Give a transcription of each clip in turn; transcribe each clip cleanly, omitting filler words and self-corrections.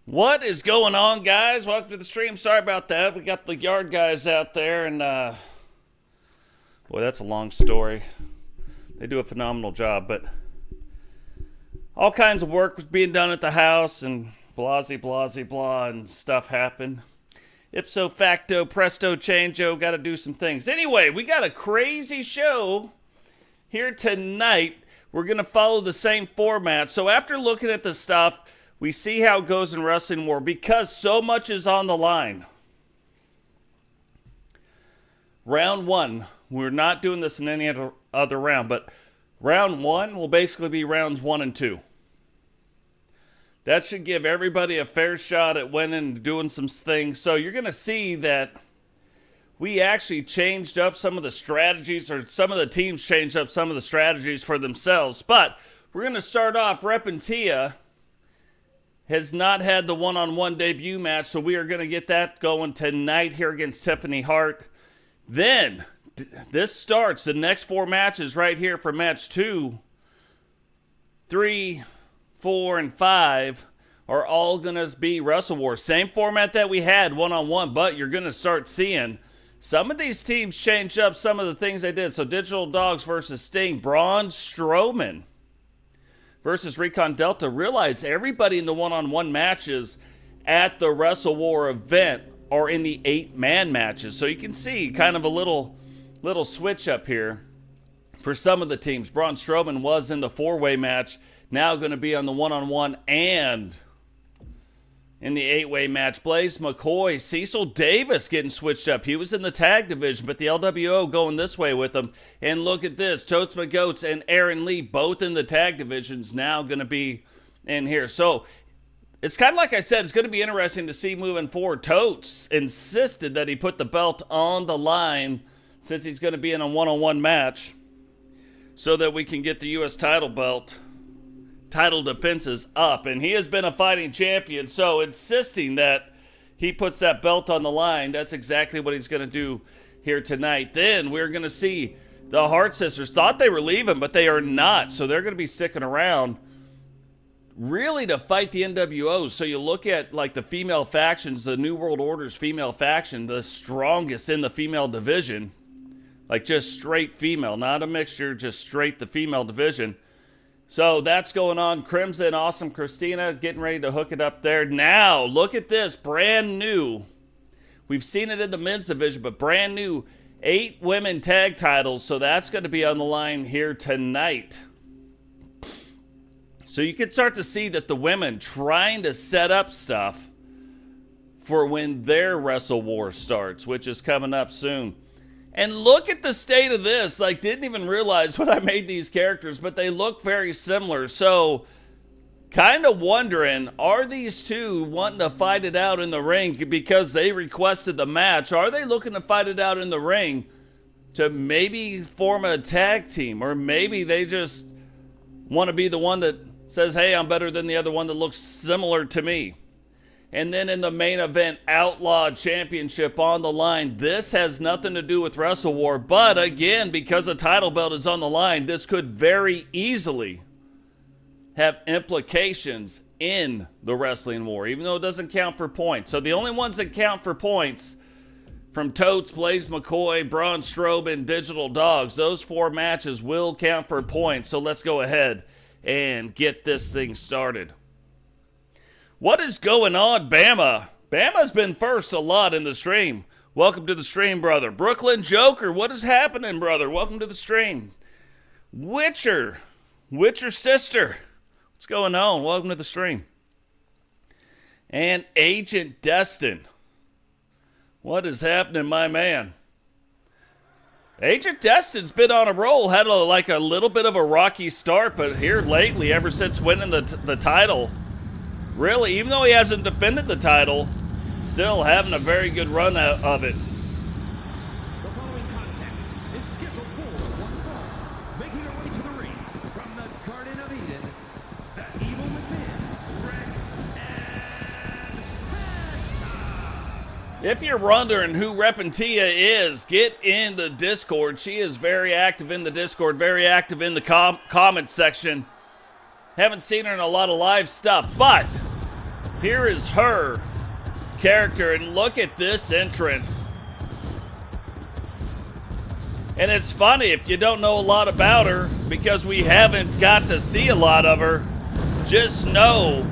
What is going on, guys? Welcome to the stream. Sorry about that. We got the yard guys out there, and boy, that's a long story. They do a phenomenal job, but all kinds of work was being done at the house, and blah, and stuff happened. Ipso facto, presto changeo, got to do some things. Anyway, we got a crazy show here tonight. We're going to follow the same format. So after looking at the stuff, we see how it goes in Wrestling War because so much is on the line. Round one, we're not doing this in any other round, but round one will basically be rounds 1 and 2. That should give everybody a fair shot at winning and doing some things. So you're going to see that we actually changed up some of the strategies, or some of the teams changed up some of the strategies for themselves. But we're going to start off. Repentia has not had the one-on-one debut match, so we are going to get that going tonight here against Tiffany Hart. Then, this starts the next 4 matches right here for match 2. 3, 4, and 5 are all going to be Wrestle War. Same format that we had, one-on-one, but you're going to start seeing some of these teams change up some of the things they did. So, Digital Dogs versus Sting, Braun Strowman versus Recon Delta. Realize everybody in the one-on-one matches at the Wrestle War event are in the 8-man matches. So you can see kind of a little switch up here for some of the teams. Braun Strowman was in the 4-way match, now going to be on the one-on-one and in the 8-way match. Blaise, McCoy, Cecil Davis getting switched up. He was in the tag division, but the LWO going this way with him. And look at this. Totes, McGotes, and Aaron Lee, both in the tag divisions, now going to be in here. So it's kind of like I said, it's going to be interesting to see moving forward. Totes insisted that he put the belt on the line since he's going to be in a one-on-one match so that we can get the U.S. title defenses up, and he has been a fighting champion, so insisting that he puts that belt on the line, that's exactly what he's going to do here tonight. Then we're going to see the Hart sisters. Thought they were leaving, but they are not, so they're going to be sticking around really to fight the NWOs. So you look at like the female factions, the New World Order's female faction, the strongest in the female division, like just straight female, not a mixture, just straight the female division. So that's going on. Crimson, Awesome Christina getting ready to hook it up there. Now, look at this. Brand new. We've seen it in the men's division, but brand new 8 women tag titles. So that's going to be on the line here tonight. So you can start to see that the women trying to set up stuff for when their Wrestle War starts, which is coming up soon. And look at the state of this. Like, didn't even realize when I made these characters, but they look very similar. So, kind of wondering, are these two wanting to fight it out in the ring because they requested the match? Are they looking to fight it out in the ring to maybe form a tag team? Or maybe they just want to be the one that Says, hey, I'm better than the other one that looks similar to me. And then in the main event, Outlaw Championship on the line. This has nothing to do with Wrestle War, but again, because a title belt is on the line, this could very easily have implications in the Wrestling War, even though it doesn't count for points. So the only ones that count for points from Totes, Blaise, McCoy, Braun, Strowman, Digital Dogs, those 4 matches will count for points. So let's go ahead and get this thing started. What is going on, Bama? Bama's been first a lot in the stream. Welcome to the stream, brother. Brooklyn Joker, what is happening, brother? Welcome to the stream. Witcher sister, what's going on? Welcome to the stream. And Agent Destin, what is happening, my man? Agent Destin's been on a roll. Had a little bit of a rocky start, but here lately, ever since winning the title, really, even though he hasn't defended the title, still having a very good run out of it. The following contest is scheduled for one fall. Making her way to the ring from the Garden of Eden, the evil within, Rex and Penta. If you're wondering who Repentia is, get in the Discord. She is very active in the Discord, very active in the comment section. Haven't seen her in a lot of live stuff, but here is her character, and look at this entrance. And it's funny, if you don't know a lot about her, because we haven't got to see a lot of her, just know,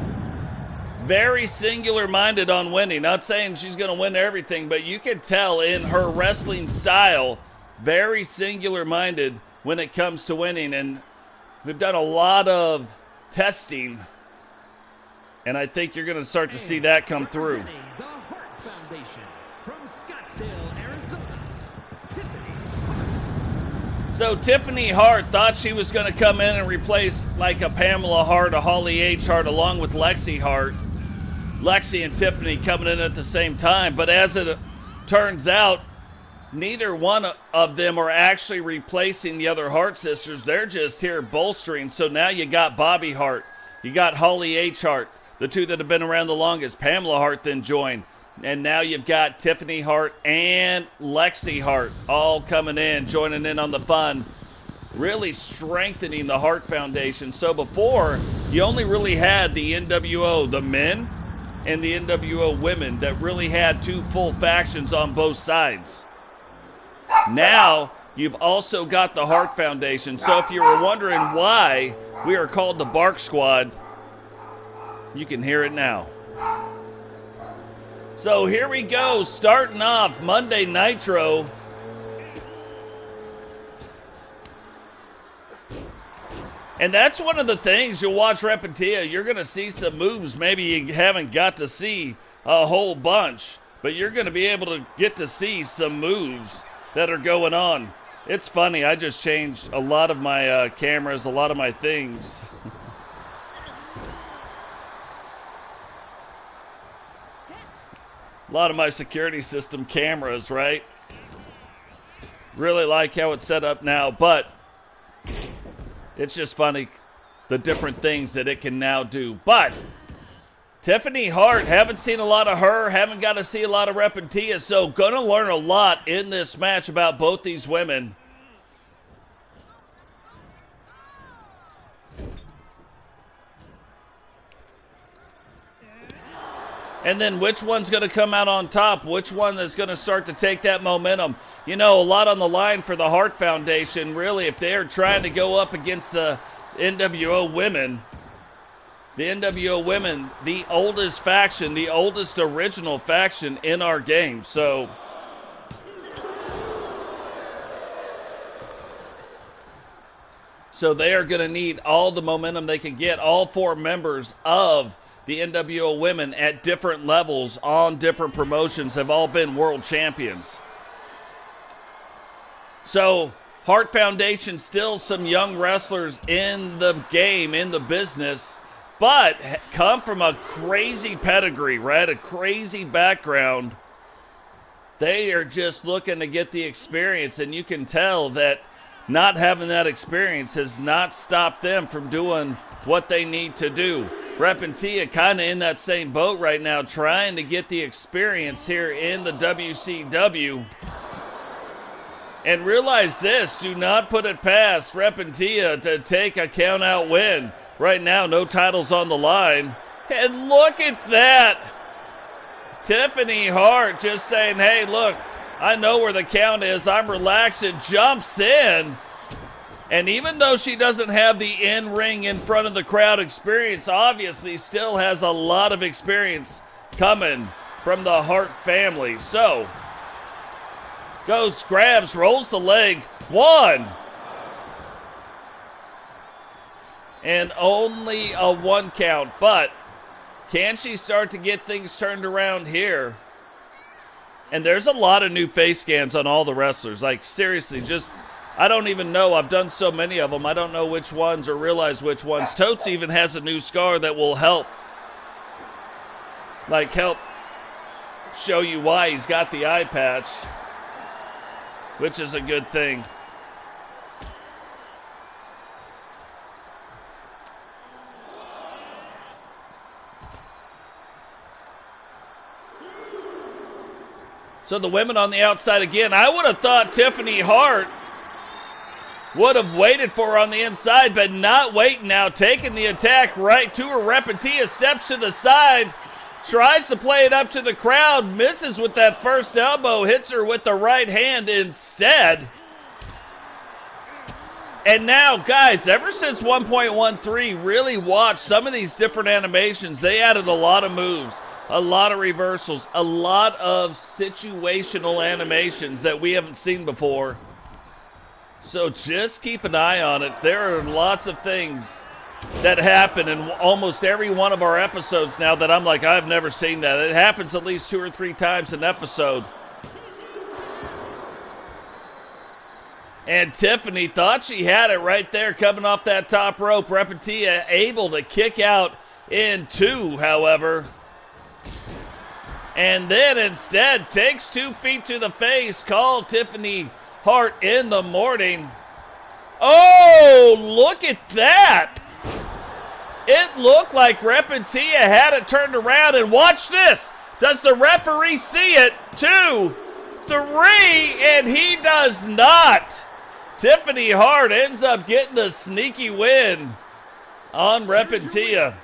very singular-minded on winning. Not saying she's going to win everything, but you can tell in her wrestling style, very singular-minded when it comes to winning. And we've done a lot of testing, and I think you're going to start to see that come through. Representing the Hart Foundation from Scottsdale, Arizona, Tiffany Hart. So Tiffany Hart thought she was going to come in and replace like a Pamela Hart, a Holly H. Hart, along with Lexi Hart. Lexi and Tiffany coming in at the same time, but as it turns out, neither one of them are actually replacing the other Hart sisters. They're just here bolstering. So now you got Bobby Hart, you got Holly H. Hart, the two that have been around the longest. Pamela Hart then joined, and now you've got Tiffany Hart and Lexi Hart all coming in, joining in on the fun, really strengthening the Hart Foundation. So before, you only really had the NWO, the men, and the NWO women that really had 2 full factions on both sides. Now, you've also got the Hart Foundation. So if you were wondering why we are called the Bark Squad, you can hear it now. So here we go, starting off Monday Nitro. And that's one of the things you'll watch Repentia. You're going to see some moves maybe you haven't got to see a whole bunch, but you're going to be able to get to see some moves that are going on. It's funny, I just changed a lot of my cameras, a lot of my things. A lot of my security system cameras, right? Really like how it's set up now, but it's just funny the different things that it can now do. But Tiffany Hart, haven't seen a lot of her, haven't got to see a lot of Repentia, so gonna learn a lot in this match about both these women. And then which one's going to come out on top? Which one is going to start to take that momentum? You know, a lot on the line for the Hart Foundation. Really, if they're trying to go up against the NWO women, the oldest faction, the oldest original faction in our game. So they are going to need all the momentum they can get. All 4 members of the NWO women at different levels on different promotions have all been world champions. So Hart Foundation, still some young wrestlers in the game, in the business, but come from a crazy pedigree, right? A crazy background. They are just looking to get the experience, and you can tell that not having that experience has not stopped them from doing what they need to do. Repentia kind of in that same boat right now, trying to get the experience here in the WCW. And realize this, do not put it past Repentia to take a count-out win. Right now, no titles on the line. And look at that. Tiffany Hart just saying, hey, look, I know where the count is. I'm relaxed, and jumps in. And even though she doesn't have the in-ring in front of the crowd experience, obviously still has a lot of experience coming from the Hart family. So, goes, grabs, rolls the leg. 1. And only a 1 count. But can she start to get things turned around here? And there's a lot of new face scans on all the wrestlers. Like, seriously, just, I don't even know. I've done so many of them. I don't know which ones or realize which ones. Totes even has a new scar that will help. Like, help show you why he's got the eye patch. Which is a good thing. So the women on the outside again. I would have thought Tiffany Hart would have waited for her on the inside, but not waiting now. Taking the attack right to her. Repentia steps to the side. Tries to play it up to the crowd. Misses with that first elbow. Hits her with the right hand instead. And now, guys, ever since 1.13 really watched some of these different animations, they added a lot of moves. A lot of reversals, a lot of situational animations that we haven't seen before. So just keep an eye on it. There are lots of things that happen in almost every one of our episodes now that I'm like, I've never seen that. It happens at least 2 or 3 times an episode. And Tiffany thought she had it right there coming off that top rope. Repentia able to kick out in 2, however. And then instead takes 2 feet to the face. Call Tiffany Hart in the morning. Oh, look at that. It looked like Repentia had it turned around. And watch this. Does the referee see it? 2, 3, and he does not. Tiffany Hart ends up getting the sneaky win on Repentia.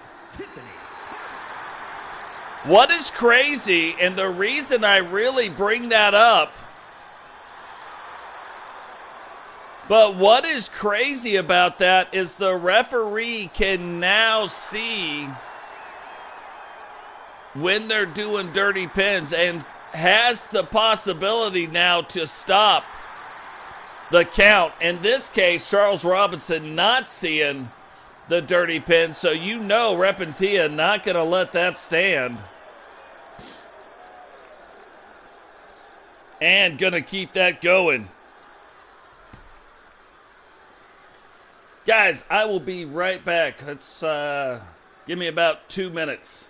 What is crazy, and the reason I really bring that up, but what is crazy about that is the referee can now see when they're doing dirty pins and has the possibility now to stop the count. In this case, Charles Robinson not seeing the dirty pin, so you know Repentia not going to let that stand. And going to keep that going. Guys, I will be right back. Let's give me about 2 minutes.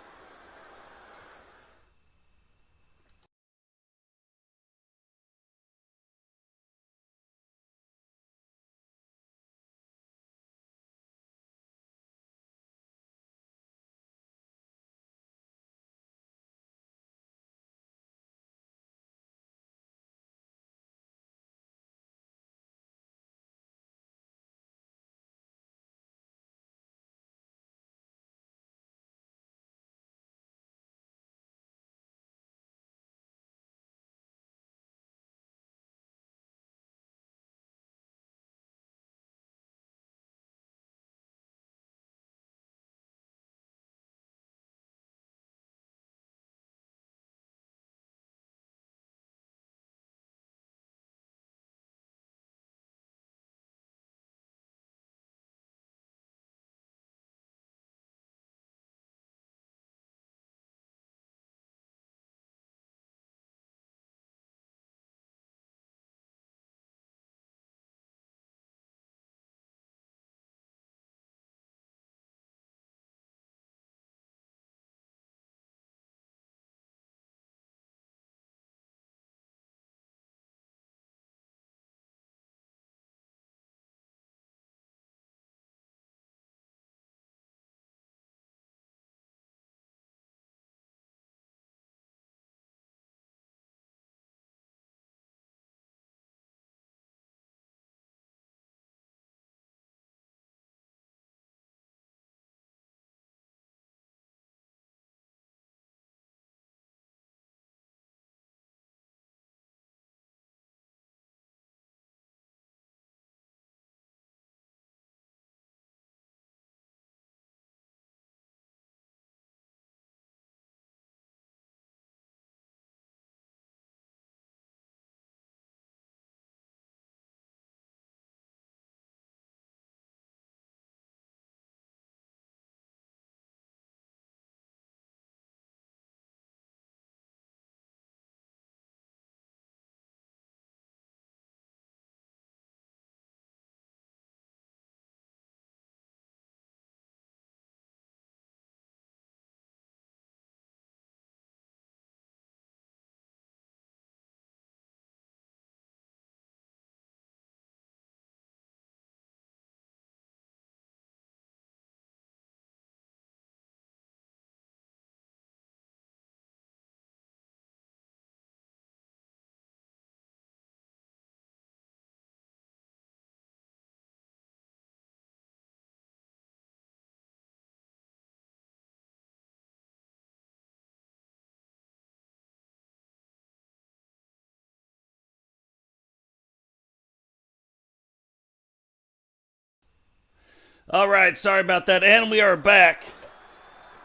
All right, sorry about that. And we are back.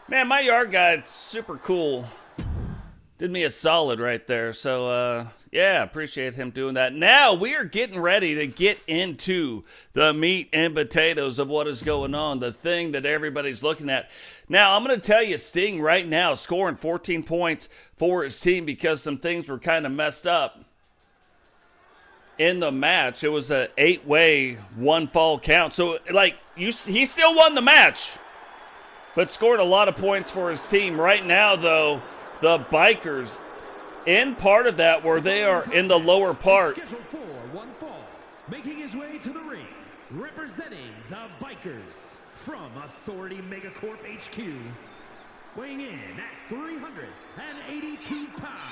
Man, my yard guy's super cool. Did me a solid right there. So, yeah, appreciate him doing that. Now we are getting ready to get into the meat and potatoes of what is going on, the thing that everybody's looking at. Now, I'm going to tell you, Sting right now scoring 14 points for his team because some things were kind of messed up in the match. It was a 8-way one fall count. So, like, he still won the match, but scored a lot of points for his team. Right now, though, the Bikers in part of that where they are in the lower part. Scheduled for one fall, making his way to the ring, representing the Bikers from Authority Megacorp HQ, weighing in at 382 pounds,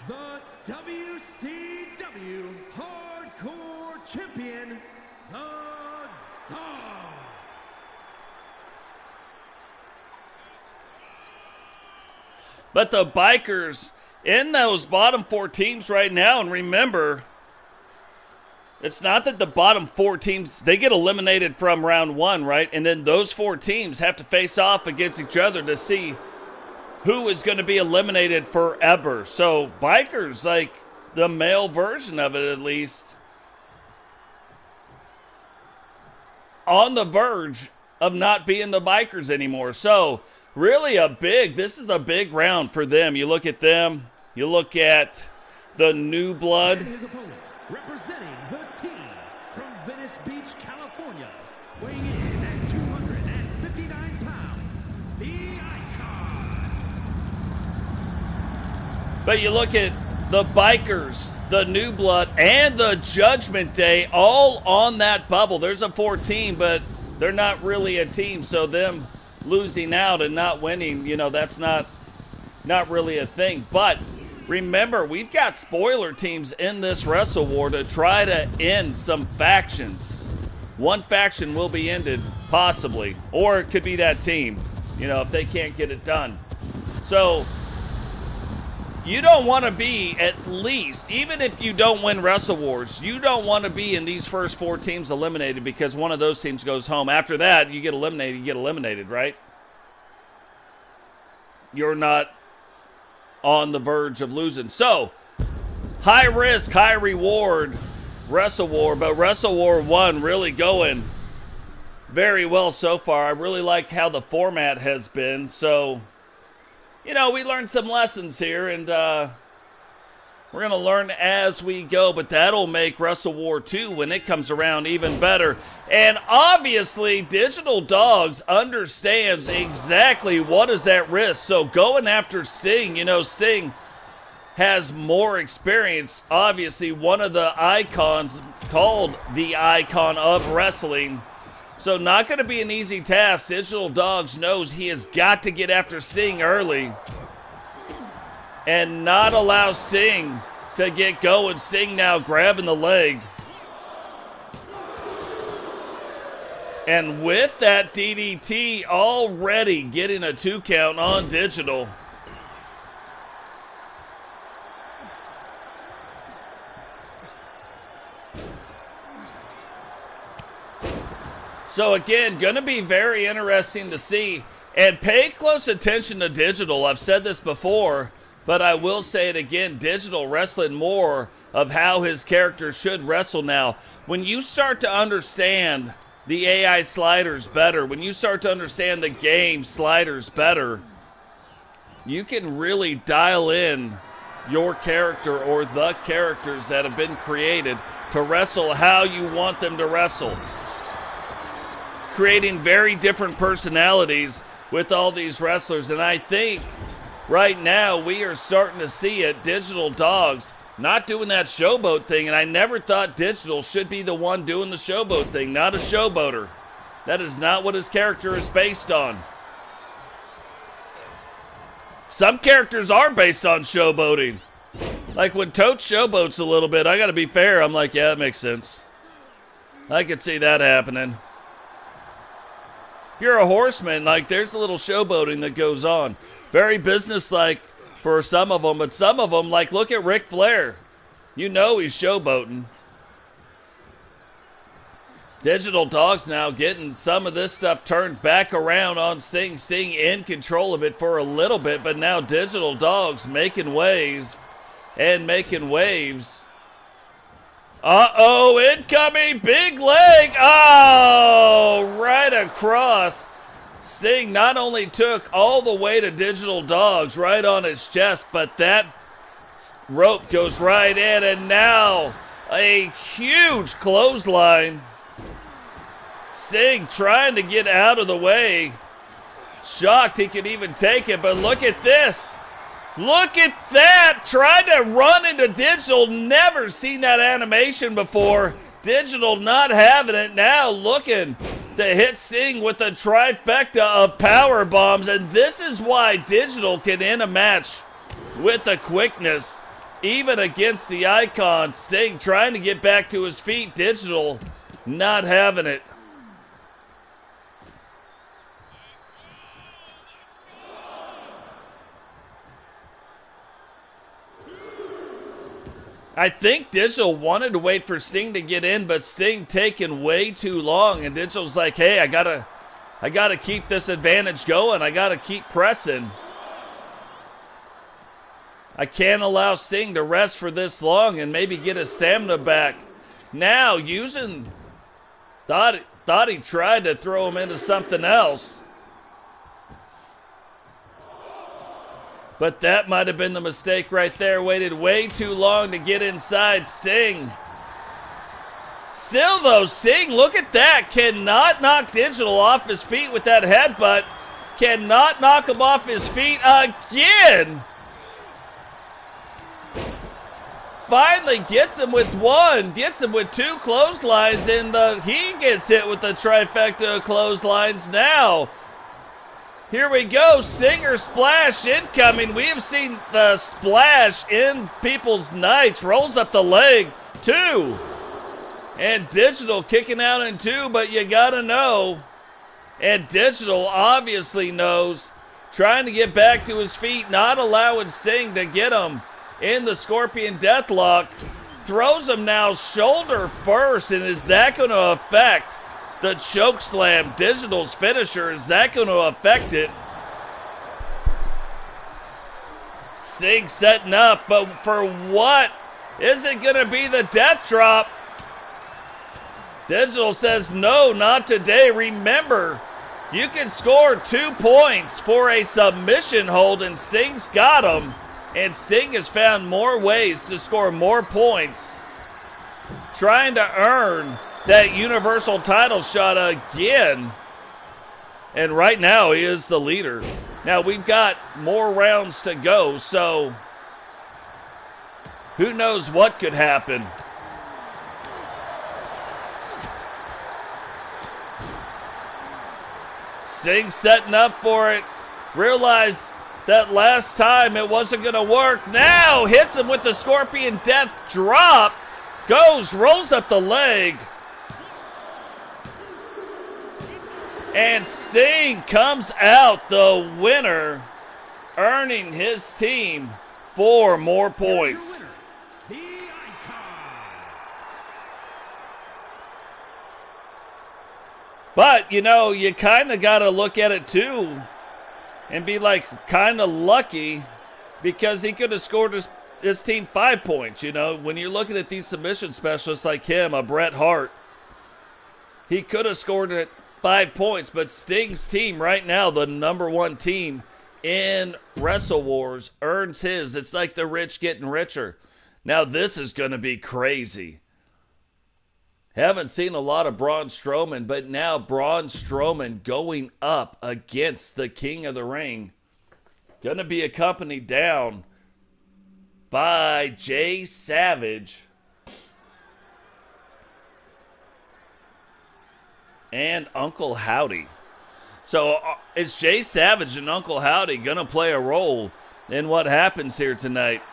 the WCW Hardcore Champion, the Dog. But the Bikers in those bottom four teams right now, and remember, it's not that the bottom four teams, they get eliminated from round one, right? And then those four teams have to face off against each other to see who is going to be eliminated forever. So Bikers, like the male version of it at least, on the verge of not being the Bikers anymore. So really this is a big round for them. You look at them, you look at the new blood. And his opponent, representing the team from Venice Beach, California, weighing in at 259 pounds, the Icon. But you look at the Bikers, the new blood, and the Judgment Day all on that bubble. There's a 4-team, but they're not really a team, so them losing out and not winning, that's not really a thing. But remember, we've got spoiler teams in this Wrestle War to try to end some factions. One faction will be ended, possibly, or it could be that team, if they can't get it done. So you don't want to be, at least, even if you don't win Wrestle Wars, you don't want to be in these first 4 teams eliminated because one of those teams goes home. After that, you get eliminated, right? You're not on the verge of losing. So, high risk, high reward Wrestle War, but Wrestle War 1 really going very well so far. I really like how the format has been. So, we learned some lessons here, and we're going to learn as we go, but that'll make Wrestle War 2, when it comes around, even better. And obviously, Digital Dogs understands exactly what is at risk. So going after Sting, Sting has more experience. Obviously, one of the icons called the Icon of Wrestling. So not going to be an easy task. Digital Dogs knows he has got to get after Sting early and not allow Sting to get going. Sting now grabbing the leg. And with that DDT already getting a 2 count on Digital. So again, going to be very interesting to see. And pay close attention to Digital. I've said this before, but I will say it again. Digital wrestling more of how his character should wrestle now. When you start to understand the AI sliders better, when you start to understand the game sliders better, you can really dial in your character or the characters that have been created to wrestle how you want them to wrestle. Creating very different personalities with all these wrestlers. And I think right now we are starting to see it. Digital Dogs not doing that showboat thing. And I never thought Digital should be the one doing the showboat thing. Not a showboater. That is not what his character is based on. Some characters are based on showboating. Like when Totes showboats a little bit, I got to be fair. I'm like, yeah, that makes sense. I could see that happening. If you're a horseman, like there's a little showboating that goes on. Very businesslike for some of them, but some of them, like look at Ric Flair. You know he's showboating. Digital Dog's now getting some of this stuff turned back around on Sting. Sting in control of it for a little bit, but now Digital Dog's making waves and making waves. Uh-oh, incoming big leg. Oh, right across. Sting not only took all the way to Digital Dog's right on his chest, but that rope goes right in, and now a huge clothesline. Sting trying to get out of the way. Shocked he could even take it, but look at this. Look at that. Trying to run into Digital. Never seen that animation before. Digital not having it. Now looking to hit Sting with a trifecta of power bombs. And this is why Digital can end a match with the quickness. Even against the Icon. Sting trying to get back to his feet. Digital not having it. I think Digital wanted to wait for Sting to get in, but Sting taking way too long, and Digital's like, hey, I gotta keep this advantage going. I gotta keep pressing. I can't allow Sting to rest for this long and maybe get his stamina back. Now using, thought he tried to throw him into something else. But that might have been the mistake right there. Waited way too long to get inside Sting. Still though, Sting, look at that. Cannot knock Digital off his feet with that headbutt. Cannot knock him off his feet again. Finally gets him with one. Gets him with two clotheslines. And he gets hit with the trifecta of clotheslines now. Here we go, Stinger splash incoming. We have seen the splash in people's nights. Rolls up the leg, two. And Digital kicking out in two, but you gotta know. And Digital obviously knows. Trying to get back to his feet, not allowing Sting to get him in the Scorpion Deathlock. Throws him now shoulder first, and is that gonna affect the choke slam, Digital's finisher? Is that going to affect it? Sting setting up, but for what? Is it going to be the death drop? Digital says, no, not today. Remember, you can score 2 points for a submission hold, and Sting's got them. And Sting has found more ways to score more points, trying to earn that Universal title shot again. And right now he is the leader. Now we've got more rounds to go, so who knows what could happen. Sting setting up for it. Realized that last time it wasn't going to work. Now hits him with the Scorpion Death drop. Goes, rolls up the leg. And Sting comes out the winner, earning his team 4 more points. But, you know, you kind of got to look at it too and be like kind of lucky, because he could have scored his team 5 points. You know, when you're looking at these submission specialists like him, a Bret Hart, he could have scored it 5 points, but Sting's team right now, the #1 team in Wrestle Wars, earns his. It's like the rich getting richer. Now this is going to be crazy. Haven't seen a lot of Braun Strowman, but now Braun Strowman going up against the King of the Ring. Going to be accompanied down by Jay Savage and Uncle Howdy. So is Jay Savage and Uncle Howdy going to play a role in what happens here tonight?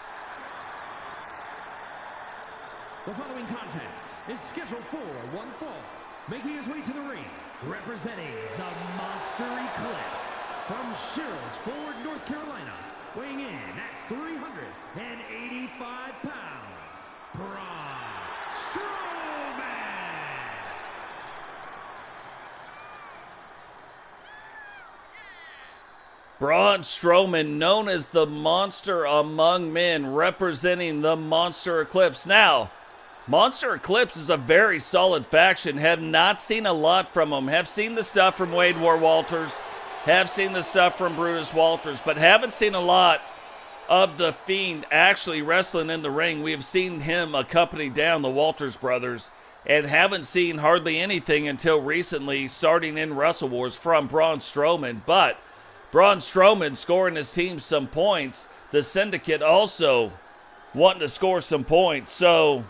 The following contest is scheduled for one fall. Making his way to the ring, representing the Monster Eclipse from Sherrills Ford, North Carolina, weighing in at 385 pounds, Braun Strowman. Braun Strowman, known as the Monster Among Men, representing the Monster Eclipse. Now, Monster Eclipse is a very solid faction. Have not seen a lot from them. Have seen the stuff from Wade War Walters. Have seen the stuff from Brutus Walters. But haven't seen a lot of the Fiend actually wrestling in the ring. We have seen him accompany down the Walters brothers. And haven't seen hardly anything until recently, starting in Wrestle Wars, from Braun Strowman. But Braun Strowman scoring his team some points. The Syndicate also wanting to score some points. So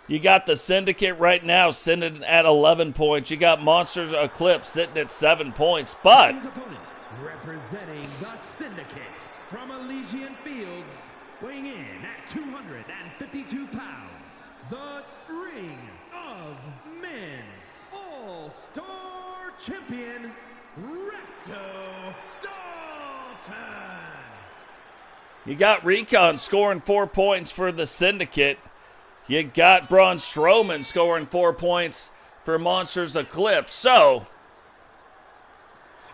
you got the Syndicate right now sitting at 11 points. You got Monsters Eclipse sitting at 7 points. But representing the Syndicate from Elysian Fields, weighing in at 252 pounds, the Ring of Men's All-Star Champion, Recto Dalton. you got Recon scoring 4 points for the Syndicate. You got Braun Strowman scoring 4 points for Monsters Eclipse. So,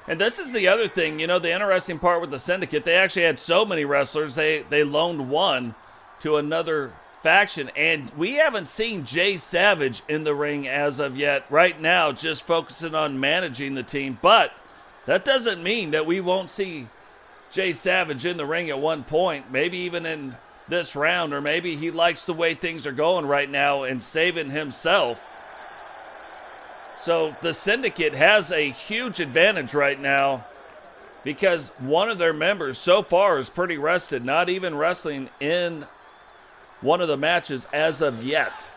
and this is the other thing, you know, the interesting part with the Syndicate, they actually had so many wrestlers, they loaned one to another faction, and we haven't seen Jay Savage in the ring as of yet. Right now, just focusing on managing the team, but that doesn't mean that we won't see Jay Savage in the ring at one point, maybe even in this round, or maybe he likes the way things are going right now and saving himself. So the Syndicate has a huge advantage right now because one of their members so far is pretty rested, not even wrestling in one of the matches as of yet.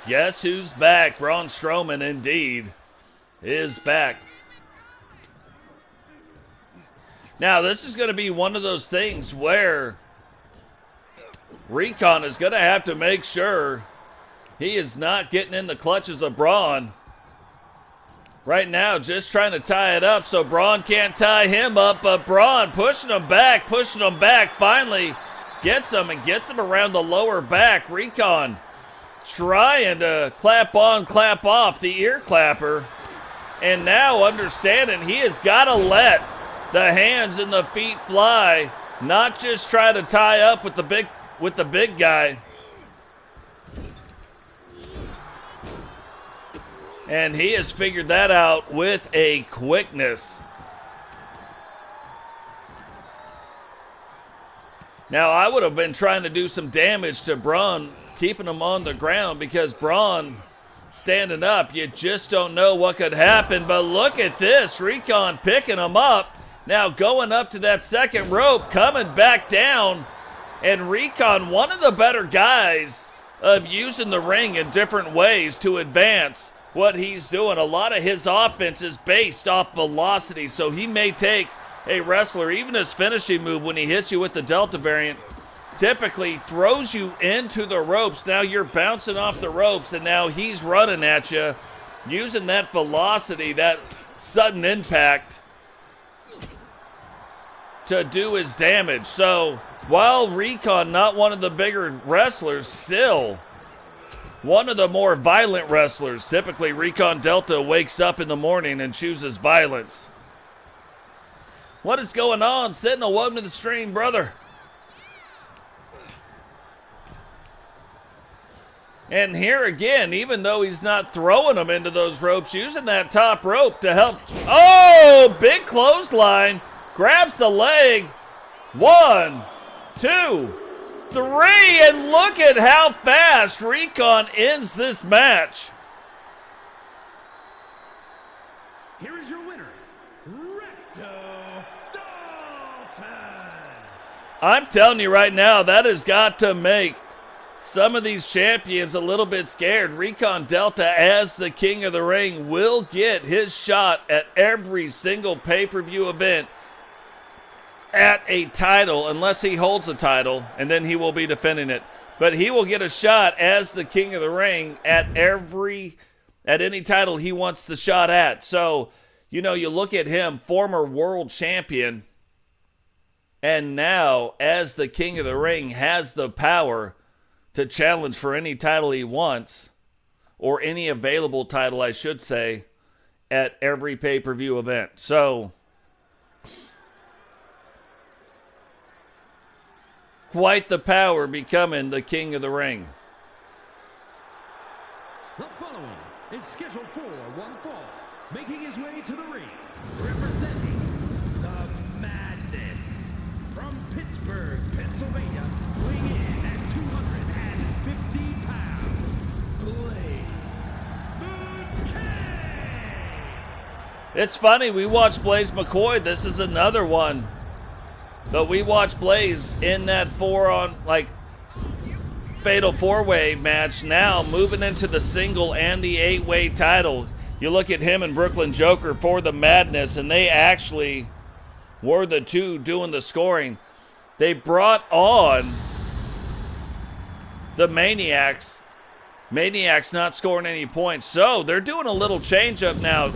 Guess who's back? Braun Strowman indeed is back. Now, this is going to be one of those things where Recon is going to have to make sure he is not getting in the clutches of Braun. Right now, just trying to tie it up so Braun can't tie him up, but Braun pushing him back, finally gets him and gets him around the lower back. Recon trying to clap on, clap off the ear clapper. And now understanding he has got to let the hands and the feet fly, not just try to tie up with the big guy. And he has figured that out with a quickness. Now, I would have been trying to do some damage to Braun, keeping him on the ground, because Braun standing up, you just don't know what could happen. But look at this, Recon picking him up. Now going up to that second rope, coming back down. And Recon, one of the better guys of using the ring in different ways to advance what he's doing. A lot of his offense is based off velocity, so he may take a wrestler, even his finishing move when he hits you with the Delta variant, typically throws you into the ropes. Now you're bouncing off the ropes, and now he's running at you, using that velocity, that sudden impact to do his damage. So while Recon, not one of the bigger wrestlers, still one of the more violent wrestlers. Typically, Recon Delta wakes up in the morning and chooses violence. What is going on? Sentinel, welcome to the stream, brother. And here again, even though he's not throwing them into those ropes, using that top rope to help. Oh, big clothesline. Grabs the leg. 1, 2, 3. And look at how fast Recon ends this match. Here is your winner, Recto Dalton. I'm telling you right now, that has got to make some of these champions a little bit scared. Recon Delta, as the king of the ring, will get his shot at every single pay-per-view event at a title, unless he holds a title, and then he will be defending it. But he will get a shot as the king of the ring at any title he wants the shot at. So, you know, you look at him, former world champion, And now, as the King of the Ring, has the power to challenge for any title he wants, or any available title, I should say, at every pay-per-view event. So, quite the power becoming the King of the Ring. The following is scheduled for one fall, making his way to the ring, representing the Madness from Pittsburgh, Pennsylvania, weighing in at 250 pounds, Blaise McCoy. It's funny, we watched Blaise McCoy. This is another one. But we watched Blaise in that fatal four-way match, now moving into the single and the 8-way title. You look at him and Brooklyn Joker for the Madness, and they actually were the two doing the scoring. They brought on the Maniacs. Maniacs not scoring any points, so they're doing a little change-up now.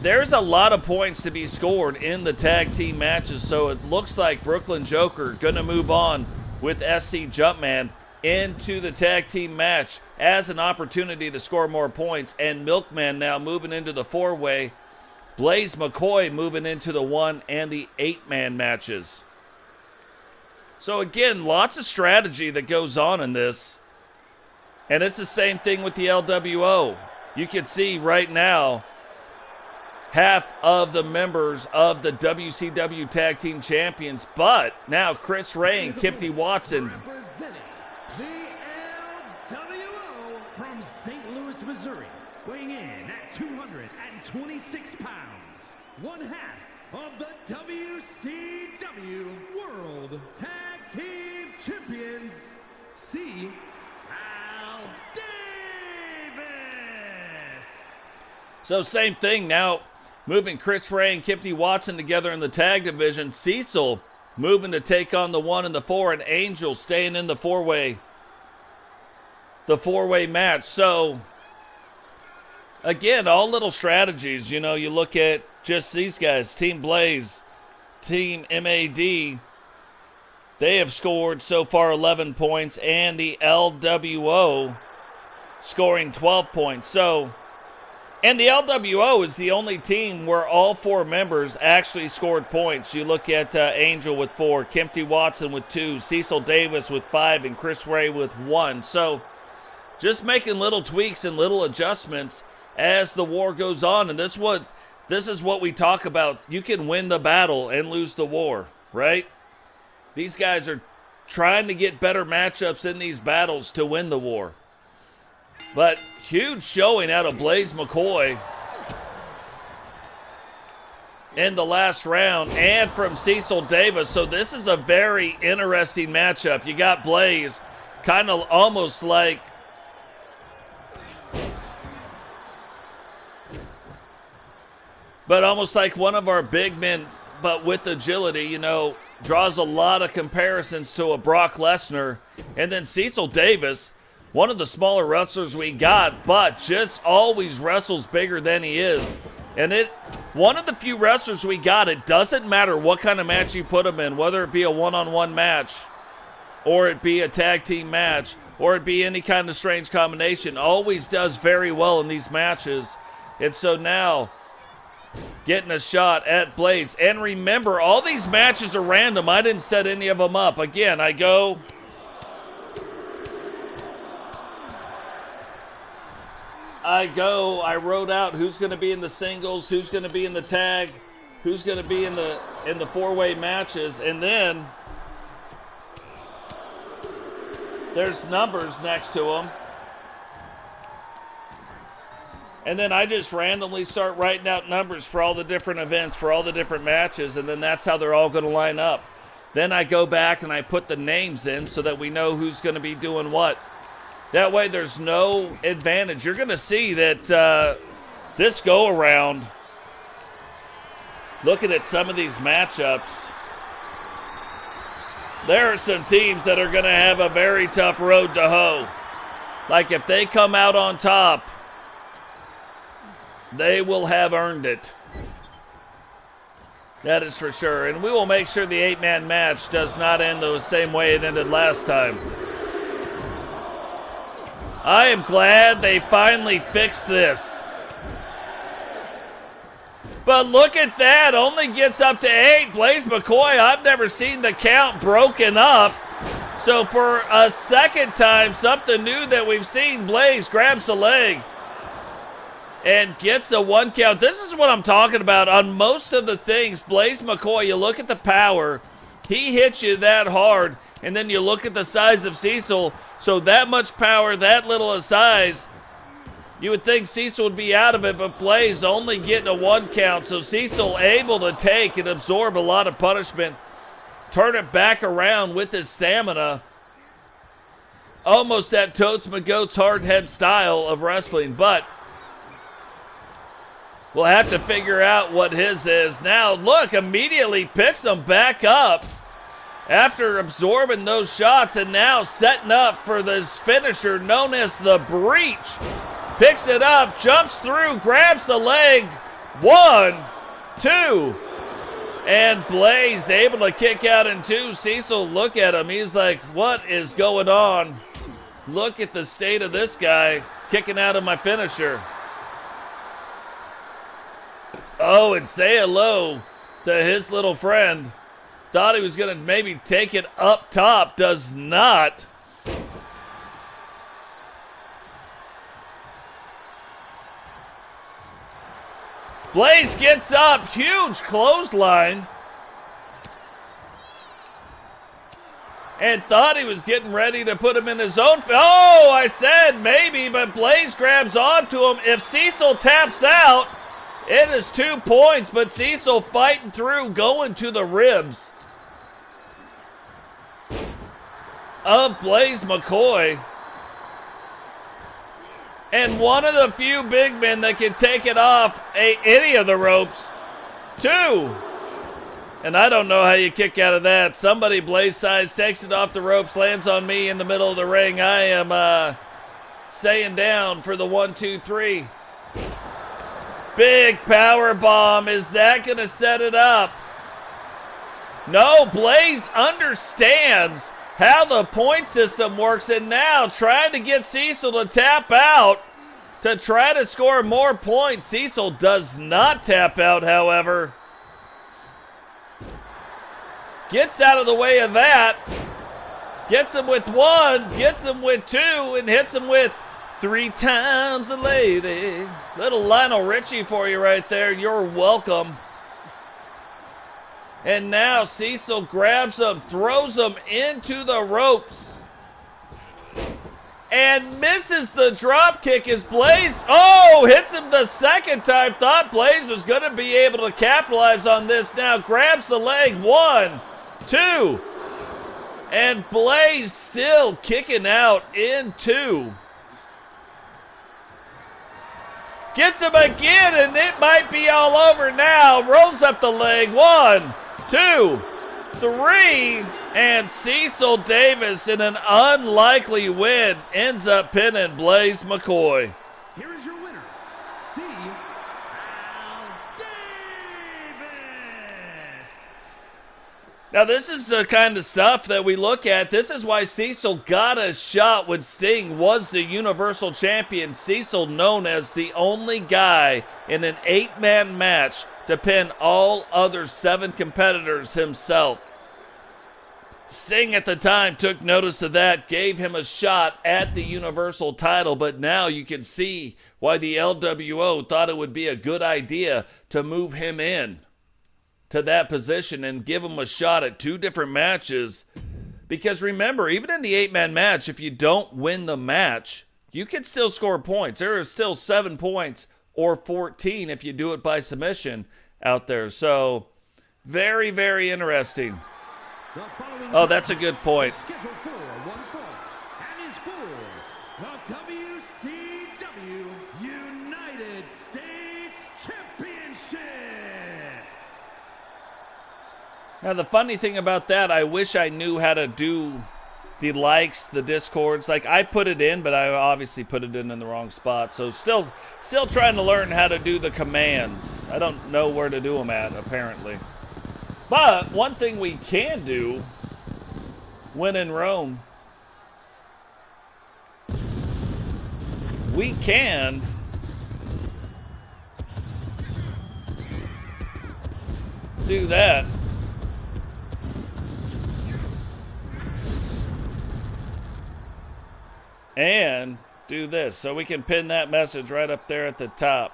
There's a lot of points to be scored in the tag team matches, so it looks like Brooklyn Joker going to move on with SC Jumpman into the tag team match as an opportunity to score more points, and Milkman now moving into the 4-way, Blaise McCoy moving into the 1 and the 8-man matches. So again, lots of strategy that goes on in this, and it's the same thing with the LWO. You can see right now half of the members of the WCW Tag Team Champions, but now Chris Ray and Kipty Watson The LWO from St. Louis, Missouri, weighing in at 226 pounds, one half of the WCW World Tag Team Champions, C. Al Davis. So same thing now, moving Chris Ray and Kipty Watson together in the tag division. Cecil moving to take on the 1 and the 4, and Angel staying in the 4-way match. So again, all little strategies. You know, you look at just these guys, Team Blaise, Team MAD, they have scored so far 11 points, and the LWO scoring 12 points. And the LWO is the only team where all 4 members actually scored points. You look at Angel with 4, Kempty Watson with 2, Cecil Davis with 5, and Chris Ray with 1. So just making little tweaks and little adjustments as the war goes on. And this is what we talk about. You can win the battle and lose the war, right? These guys are trying to get better matchups in these battles to win the war. But huge showing out of Blaise McCoy in the last round, and from Cecil Davis. So this is a very interesting matchup. You got Blaise kind of almost like one of our big men, but with agility, you know, draws a lot of comparisons to a Brock Lesnar. And then Cecil Davis, one of the smaller wrestlers we got, but just always wrestles bigger than he is. And one of the few wrestlers we got, it doesn't matter what kind of match you put him in, whether it be a one-on-one match, or it be a tag team match, or it be any kind of strange combination, always does very well in these matches. And so now, getting a shot at Blaise. And remember, all these matches are random. I didn't set any of them up. Again, I wrote out who's going to be in the singles, who's going to be in the tag, who's going to be in the 4-way matches, and then there's numbers next to them. And then I just randomly start writing out numbers for all the different events, for all the different matches, and then that's how they're all going to line up. Then I go back and I put the names in so that we know who's going to be doing what. That way there's no advantage. You're going to see that this go-around, looking at some of these matchups, there are some teams that are going to have a very tough road to hoe. Like if they come out on top, they will have earned it. That is for sure. And we will make sure the 8-man match does not end the same way it ended last time. I am glad they finally fixed this. But look at that. Only gets up to 8. Blaise McCoy, I've never seen the count broken up. So for a second time, something new that we've seen, Blaise grabs the leg and gets a 1 count. This is what I'm talking about. On most of the things, Blaise McCoy, you look at the power, he hits you that hard, and then you look at the size of Cecil, so that much power, that little a size, you would think Cecil would be out of it, but Blaise only getting a 1 count, so Cecil able to take and absorb a lot of punishment, turn it back around with his stamina. Almost that Totes McGotes hard head style of wrestling, but we'll have to figure out what his is. Now, look, immediately picks him back up after absorbing those shots and now setting up for this finisher known as the breach. Picks it up, jumps through, grabs the leg. 1, 2. And Blaise able to kick out in 2. Cecil, look at him. He's like, what is going on? Look at the state of this guy kicking out of my finisher. Oh, and say hello to his little friend. Thought he was going to maybe take it up top. Does not. Blaise gets up. Huge clothesline. And thought he was getting ready to put him in his own. Oh, I said maybe, but Blaise grabs onto him. If Cecil taps out, it is 2 points, but Cecil fighting through, going to the ribs of Blaise McCoy. And one of the few big men that can take it off any of the ropes. 2. And I don't know how you kick out of that. Somebody Blaise size takes it off the ropes, lands on me in the middle of the ring. I am staying down for the 1, 2, 3. Big power bomb. Is that going to set it up? No, Blaise understands how the point system works, and now trying to get Cecil to tap out to try to score more points. Cecil does not tap out, however. Gets out of the way of that. Gets him with 1, gets him with 2, and hits him with 3 times a lady. Little Lionel Richie for you right there. You're welcome. And now Cecil grabs him, throws him into the ropes, and misses the drop kick as Blaise, hits him the second time. Thought Blaise was going to be able to capitalize on this. Now grabs the leg. 1, 2. And Blaise still kicking out in 2. Gets him again, and it might be all over now. Rolls up the leg. 1, 2, 3. And Cecil Davis, in an unlikely win, ends up pinning Blaise McCoy. Here is your winner, Cecil Davis. Now, this is the kind of stuff that we look at. This is why Cecil got a shot when Sting was the Universal Champion. Cecil known as the only guy in an 8-man match to pin all other 7 competitors himself. Sting at the time took notice of that, gave him a shot at the Universal title, but now you can see why the LWO thought it would be a good idea to move him in to that position and give him a shot at 2 different matches. Because remember, even in the 8-man match, if you don't win the match, you can still score points. There is still 7 points or 14 if you do it by submission out there. So, very, very interesting. Oh, that's a good point. Scheduled for 1 fall and is for the WCW United States Championship. Now, the funny thing about that, I wish I knew how to do the likes, the discords. Like, I put it in, but I obviously put it in the wrong spot. So still trying to learn how to do the commands. I don't know where to do them at, apparently. But one thing we can do, when in Rome, we can do that. And do this. So we can pin that message right up there at the top.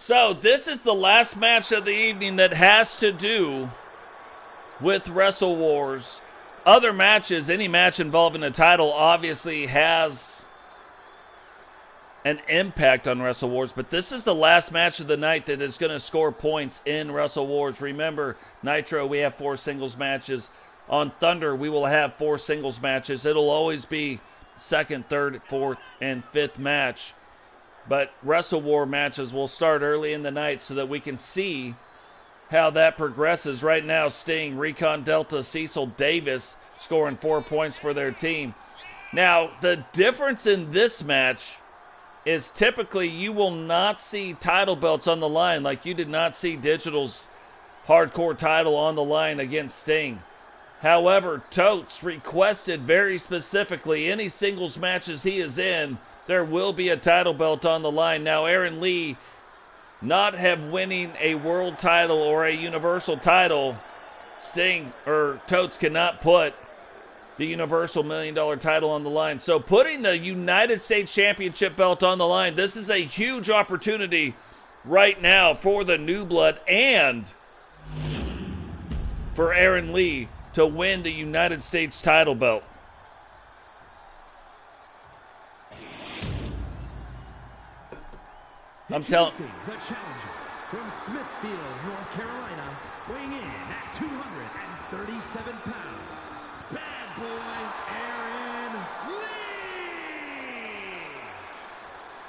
So this is the last match of the evening that has to do with Wrestle Wars. Other matches, any match involving a title obviously has an impact on Wrestle Wars, but this is the last match of the night that is going to score points in Wrestle Wars. Remember, Nitro, we have 4 singles matches. On Thunder, we will have 4 singles matches. It'll always be second, third, fourth, and fifth match. But Wrestle War matches will start early in the night so that we can see how that progresses. Right now, Sting, Recon Delta, Cecil, Davis scoring 4 points for their team. Now, the difference in this match is typically you will not see title belts on the line, like you did not see Digital's hardcore title on the line against Sting. However, Totes requested very specifically any singles matches he is in, there will be a title belt on the line. Now, Aaron Lee not have winning a world title or a universal title. Sting or Totes cannot put the Universal $1 million title on the line. So putting the United States Championship belt on the line, this is a huge opportunity right now for the New Blood and for Aaron Lee to win the United States title belt. I'm telling the challenger from Smithfield, North Carolina, weighing in at 237 pounds, bad boy Aaron Lee.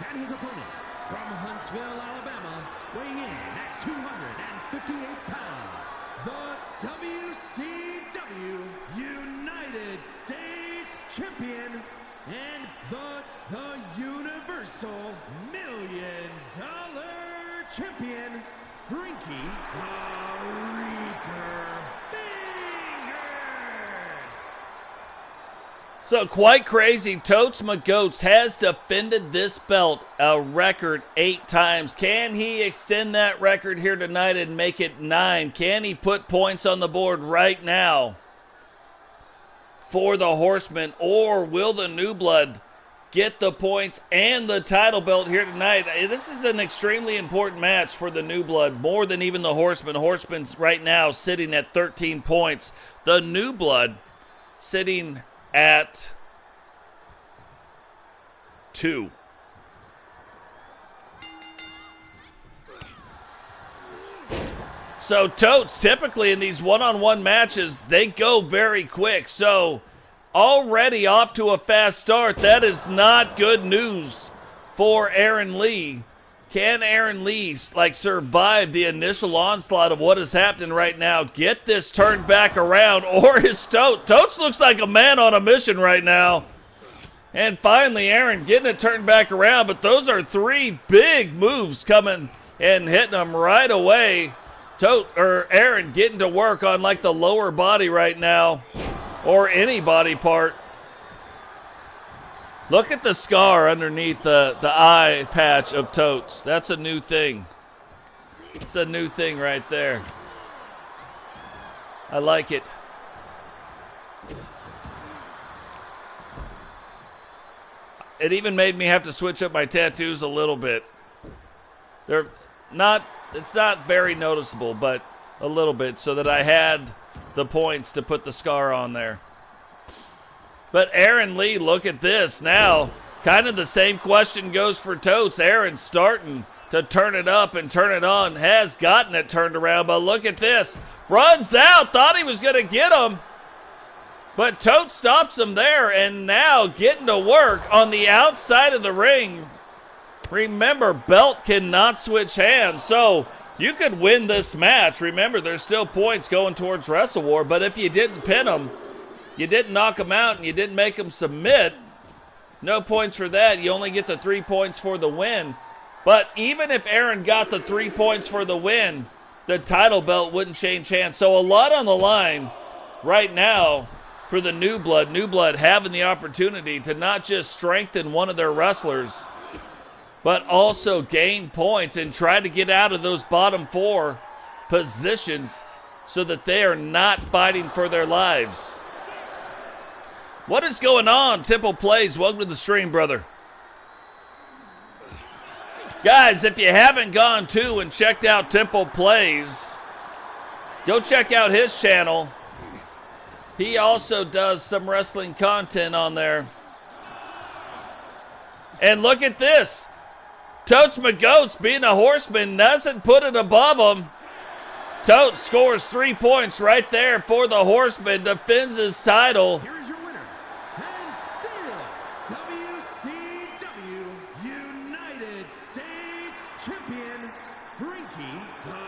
And his opponent from Huntsville, Alabama, weighing in at 258 pounds, the WCW United States Champion and the Universal $1 Million Champion, Frankie Fingers. So quite crazy, Totes McGotes has defended this belt a record 8 times. Can he extend that record here tonight and make it 9? Can he put points on the board right now for the Horsemen, or will the New Blood get the points and the title belt here tonight? This is an extremely important match for the New Blood, more than even the Horsemen. Horsemen's right now sitting at 13 points. The New Blood sitting at 2. So Totes, typically in these one-on-one matches, they go very quick. So already off to a fast start. That is not good news for Aaron Lee. Can Aaron Lee survive the initial onslaught of what is happening right now? Get this turned back around, or is Totes looks like a man on a mission right now. And finally, Aaron getting it turned back around, but those are 3 big moves coming and hitting them right away. Aaron getting to work on like the lower body right now, or any body part. Look at the scar underneath the eye patch of Totes. That's a new thing. It's a new thing right there. I like it. It even made me have to switch up my tattoos a little bit. It's not very noticeable, but a little bit, so that I had the points to put the scar on there. But Aaron Lee, look at this now. Kind of the same question goes for Totes. Aaron starting to turn it up and turn it on. Has gotten it turned around, but look at this. Runs out, thought he was going to get him. But Totes stops him there, and now getting to work on the outside of the ring. Remember, belt cannot switch hands, so you could win this match. Remember, there's still points going towards Wrestle War, but if you didn't pin them, you didn't knock them out, and you didn't make them submit, no points for that. You only get the 3 points for the win. But even if Aaron got the 3 points for the win, the title belt wouldn't change hands. So a lot on the line right now for the New Blood. New Blood having the opportunity to not just strengthen one of their wrestlers, but also gain points and try to get out of those bottom 4 positions so that they are not fighting for their lives. What is going on, Temple Plays? Welcome to the stream, brother. Guys, if you haven't gone to and checked out Temple Plays, go check out his channel. He also does some wrestling content on there. And look at this. Totes McGotes, being a horseman, doesn't put it above him. Totes scores 3 points right there for the horseman, defends his title. Here is your winner, and still WCW United States Champion, Frankie the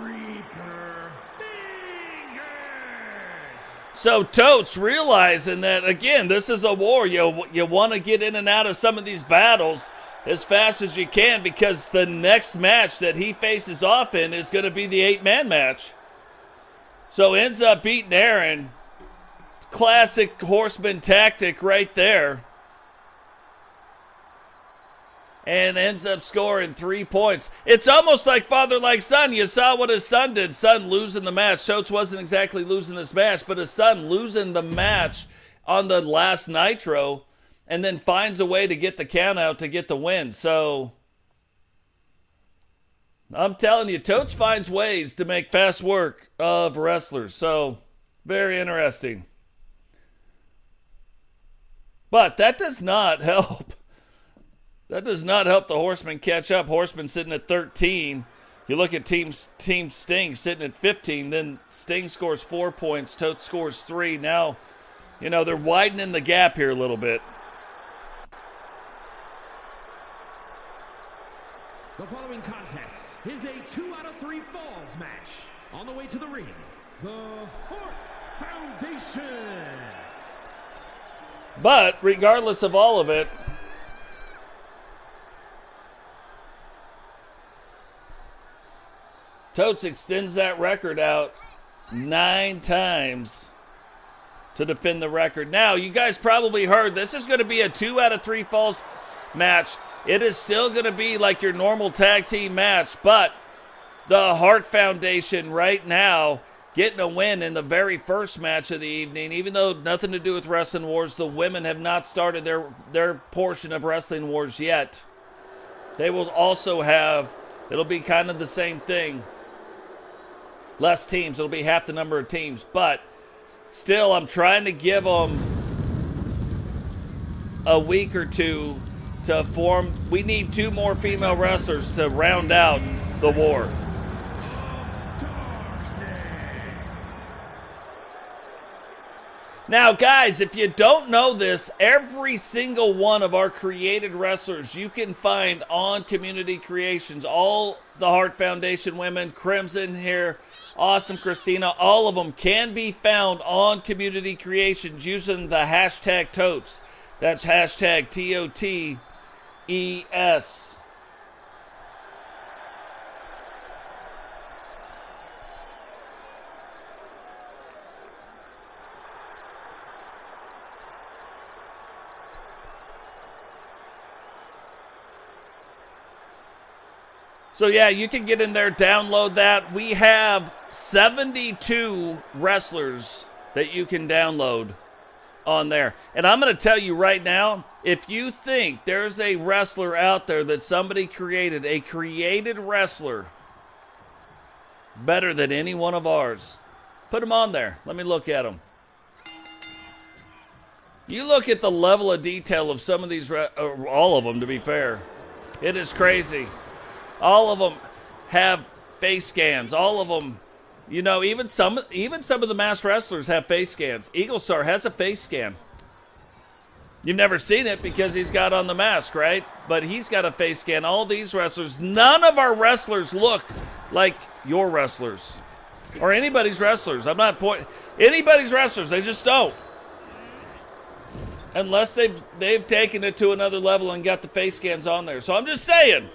Reaper Fingers. So Totes realizing that, again, this is a war. You want to get in and out of some of these battles as fast as you can, because the next match that he faces off in is going to be the 8-man match. So ends up beating Aaron. Classic horseman tactic right there. And ends up scoring 3 points. It's almost like father like son. You saw what his son did. Son losing the match. Totes wasn't exactly losing this match, but his son losing the match on the last Nitro, and then finds a way to get the count out to get the win. So I'm telling you, Totes finds ways to make fast work of wrestlers. So very interesting. But that does not help. That does not help the Horsemen catch up. Horsemen sitting at 13. You look at Team Sting sitting at 15. Then Sting scores 4 points. Totes scores 3. Now, you know, they're widening the gap here a little bit. The following contest is a 2 out of 3 falls match. On the way to the ring, the Hart Foundation. But regardless of all of it, Totes extends that record out 9 times to defend the record. Now, you guys probably heard this is going to be a 2 out of 3 falls match. It is still going to be like your normal tag team match, but the Hart Foundation right now getting a win in the very first match of the evening. Even though nothing to do with Wrestling Wars, the women have not started their portion of Wrestling Wars yet. They will also have, it'll be kind of the same thing. Less teams, it'll be half the number of teams, but still I'm trying to give them a week or two to form. We need 2 more female wrestlers to round out the war. Now, guys, if you don't know this, every single one of our created wrestlers you can find on Community Creations. All the Hart Foundation women, Crimson here, Awesome Christina, all of them can be found on Community Creations using the hashtag Totes. That's hashtag TOTES. So yeah, you can get in there, download that. We have 72 wrestlers that you can download on there. And I'm going to tell you right now, if you think there's a wrestler out there that somebody created, a created wrestler better than any one of ours, put them on there. Let me look at them. You look at the level of detail of some of these, all of them to be fair. It is crazy. All of them have face scans. All of them, you know, even some of the masked wrestlers have face scans. Eagle Star has a face scan. You've never seen it because he's got on the mask, right? But he's got a face scan. All these wrestlers, none of our wrestlers look like your wrestlers or anybody's wrestlers. I'm not pointing anybody's wrestlers. They just don't. Unless they've taken it to another level and got the face scans on there. So I'm just saying.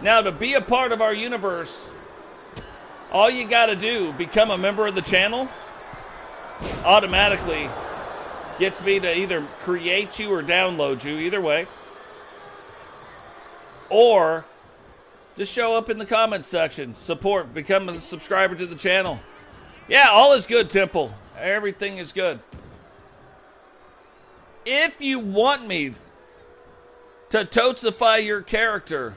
Now, to be a part of our universe, all you got to do, become a member of the channel, automatically gets me to either create you or download you, either way. Or just show up in the comments section. Support, become a subscriber to the channel. Yeah, all is good, Temple. Everything is good. If you want me to Totesify your character,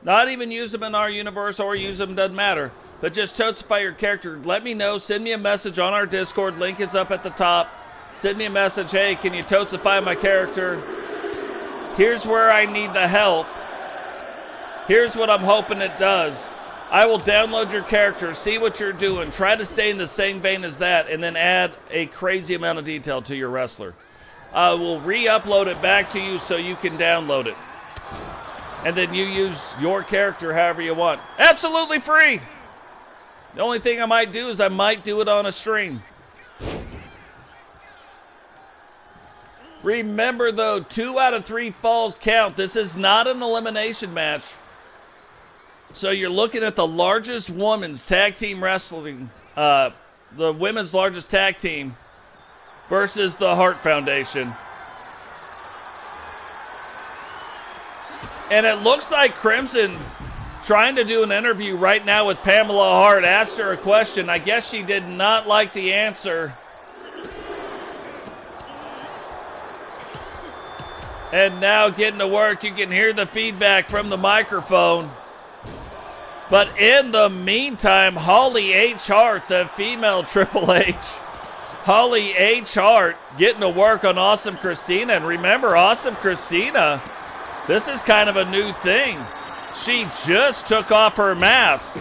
not even use them in our universe or use them, doesn't matter, but just Totesify your character, let me know. Send me a message on our Discord. Link is up at the top. Send me a message. Hey, can you Totesify my character? Here's where I need the help. Here's what I'm hoping it does. I will download your character, see what you're doing, try to stay in the same vein as that, and then add a crazy amount of detail to your wrestler. I will re-upload it back to you so you can download it. And then you use your character however you want. Absolutely free! The only thing I might do is I might do it on a stream. Remember though, 2 out of 3 falls count. This is not an elimination match. So you're looking at the largest women's tag team wrestling, the women's largest tag team versus the Hart Foundation. And it looks like Crimson, trying to do an interview right now with Pamela Hart, asked her a question. I guess she did not like the answer. And now getting to work, you can hear the feedback from the microphone. But in the meantime, Holly H. Hart, the female Triple H, Holly H. Hart getting to work on Awesome Christina. And remember, Awesome Christina, this is kind of a new thing. She just took off her mask.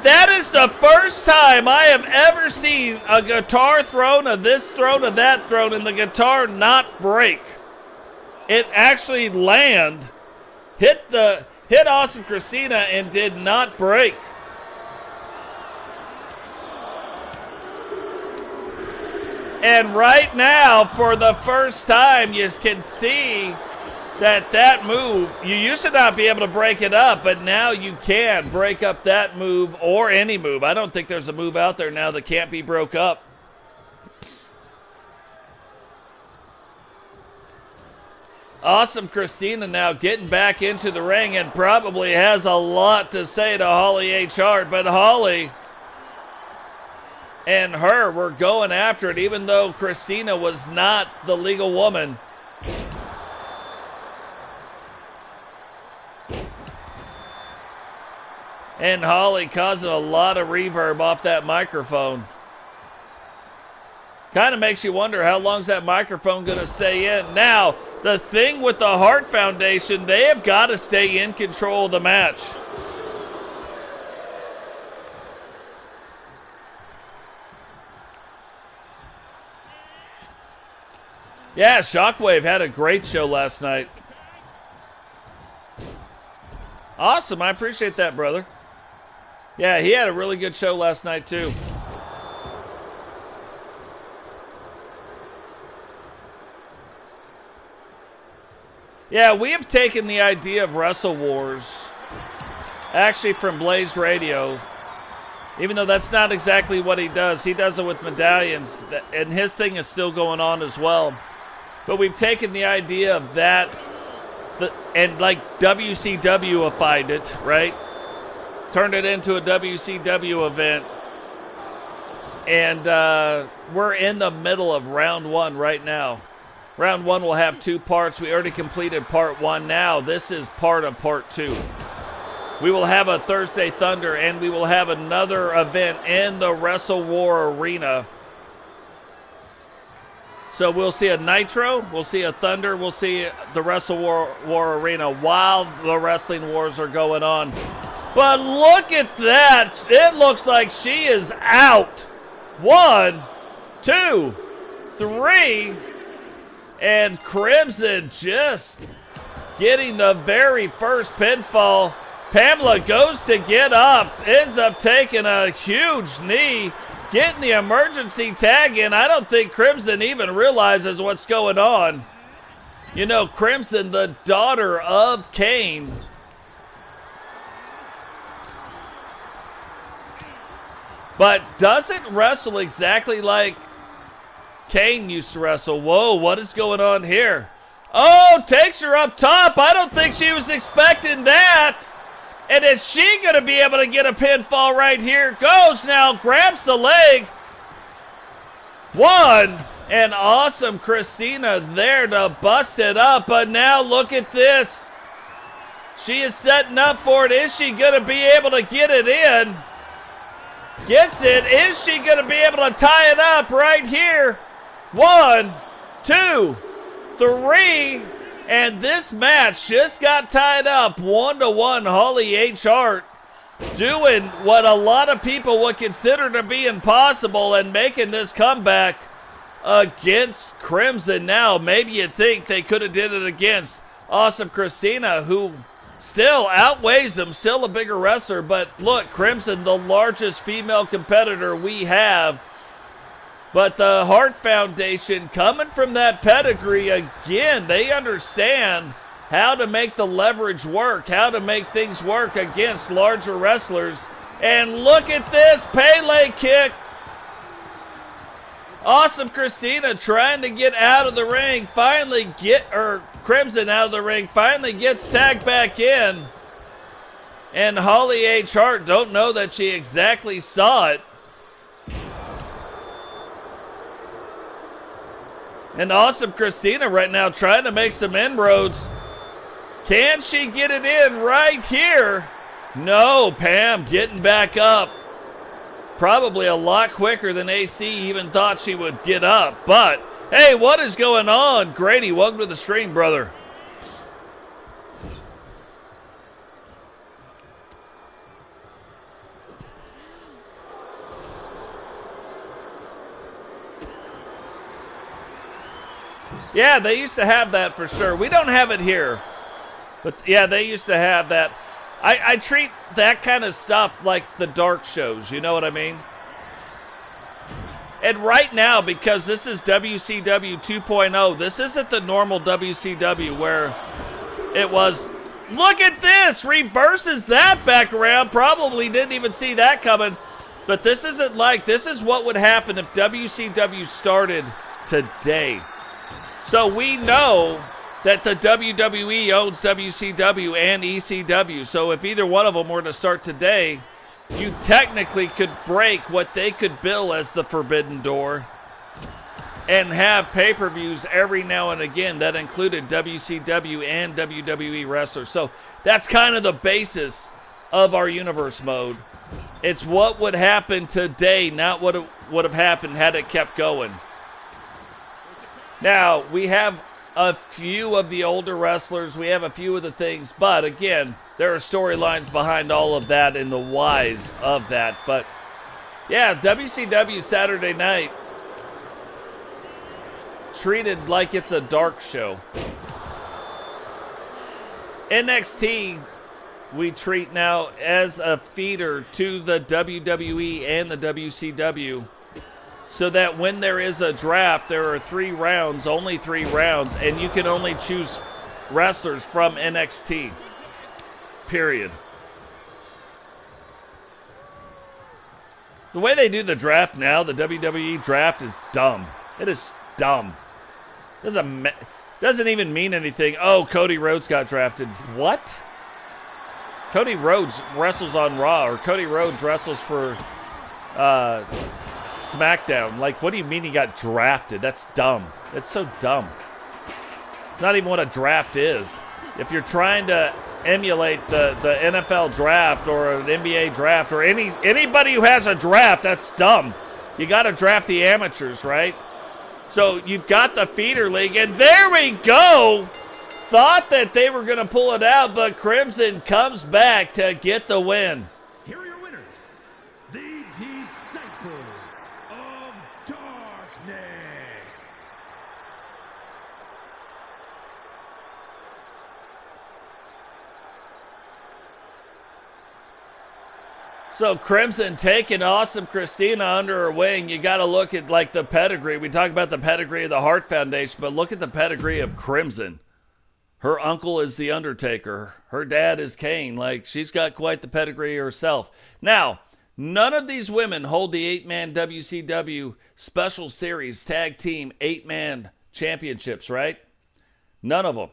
That is the first time I have ever seen a guitar thrown, of this thrown, of that thrown, and the guitar not break. It actually hit Awesome Christina and did not break. And right now, for the first time, you can see that move, you used to not be able to break it up, but now you can break up that move or any move. I don't think there's a move out there now that can't be broke up. Awesome Christina now getting back into the ring and probably has a lot to say to Holly H. Hart, but Holly and her were going after it even though Christina was not the legal woman. And Holly causing a lot of reverb off that microphone. Kind of makes you wonder how long's that microphone going to stay in. Now, the thing with the Hart Foundation, they have got to stay in control of the match. Yeah, Shockwave had a great show last night. Awesome, I appreciate that, brother. Yeah, he had a really good show last night, too. Yeah, we have taken the idea of Wrestle Wars, actually from Blaise Radio, even though that's not exactly what he does. He does it with medallions, and his thing is still going on as well. But we've taken the idea of that, and like WCW-ified it, right? Turned it into a WCW event. And we're in the middle of round 1 right now. Round 1 will have 2 parts. We already completed part 1. Now this is part of part 2. We will have a Thursday Thunder, and we will have another event in the Wrestle War Arena. So we'll see a Nitro, we'll see a Thunder, we'll see the Wrestle War Arena while the Wrestling Wars are going on. But look at that. It looks like she is out. 1, 2, 3. And Crimson just getting the very first pinfall. Pamela goes to get up, ends up taking a huge knee, getting the emergency tag in. I don't think Crimson even realizes what's going on. You know, Crimson, the daughter of Kane. But doesn't wrestle exactly like Kane used to wrestle. Whoa, what is going on here? Oh, takes her up top. I don't think she was expecting that. And is she going to be able to get a pinfall right here? Goes now, grabs the leg. One, and awesome Christina there to bust it up. But now look at this. She is setting up for it. Is she going to be able to get it in? Gets it. Is she going to be able to tie it up right here? 1, 2, 3. And this match just got tied up 1-1. Holly H. Hart doing what a lot of people would consider to be impossible and making this comeback against Crimson. Now, maybe you'd think they could have did it against awesome Christina, who still outweighs them, still a bigger wrestler. But look, Crimson, the largest female competitor we have. But the Hart Foundation, coming from that pedigree, again, they understand how to make the leverage work, how to make things work against larger wrestlers. And look at this Pele kick. Awesome Christina trying to get out of the ring, Crimson out of the ring, finally gets tagged back in. And Holly H. Hart, don't know that she exactly saw it. And awesome Christina right now trying to make some inroads. Can she get it in right here? No, Pam getting back up. Probably a lot quicker than AC even thought she would get up. But, hey, what is going on? Grady, welcome to the stream, brother. Yeah, they used to have that for sure. We don't have it here. But yeah, they used to have that. I treat that kind of stuff like the dark shows, you know what I mean? And right now, because this is WCW 2.0, this isn't the normal WCW where it was, look at this, reverses that back around. Probably didn't even see that coming. But this isn't like, this is what would happen if WCW started today. So we know that the WWE owns WCW and ECW. So if either one of them were to start today, you technically could break what they could bill as the Forbidden Door and have pay-per-views every now and again that included WCW and WWE wrestlers. So that's kind of the basis of our universe mode. It's what would happen today, not what would have happened had it kept going. Now, we have a few of the older wrestlers. We have a few of the things. But, again, there are storylines behind all of that and the whys of that. But, yeah, WCW Saturday night treated like it's a dark show. NXT, we treat now as a feeder to the WWE and the WCW. So that when there is a draft, there are 3 rounds, only 3 rounds, and you can only choose wrestlers from NXT. Period. The way they do the draft now, the WWE draft, is dumb. It is dumb. Doesn't even mean anything. Oh, Cody Rhodes got drafted. What? Cody Rhodes wrestles on Raw, or Cody Rhodes wrestles for SmackDown. Like, what do you mean he got drafted? That's dumb. It's so dumb. It's not even what a draft is. If you're trying to emulate the NFL draft or an NBA draft or anybody who has a draft, that's dumb. You got to draft the amateurs, right? So you've got the feeder league, and there we go. Thought that they were going to pull it out, but Crimson comes back to get the win. Here are your winners, the Disciples of Darkness. So Crimson taking awesome Christina under her wing. You got to look at like the pedigree. We talk about the pedigree of the Hart Foundation, but look at the pedigree of Crimson. Her uncle is the Undertaker. Her dad is Kane. Like, she's got quite the pedigree herself. Now, none of these women hold the 8-man WCW Special Series Tag Team 8-man championships, right? None of them.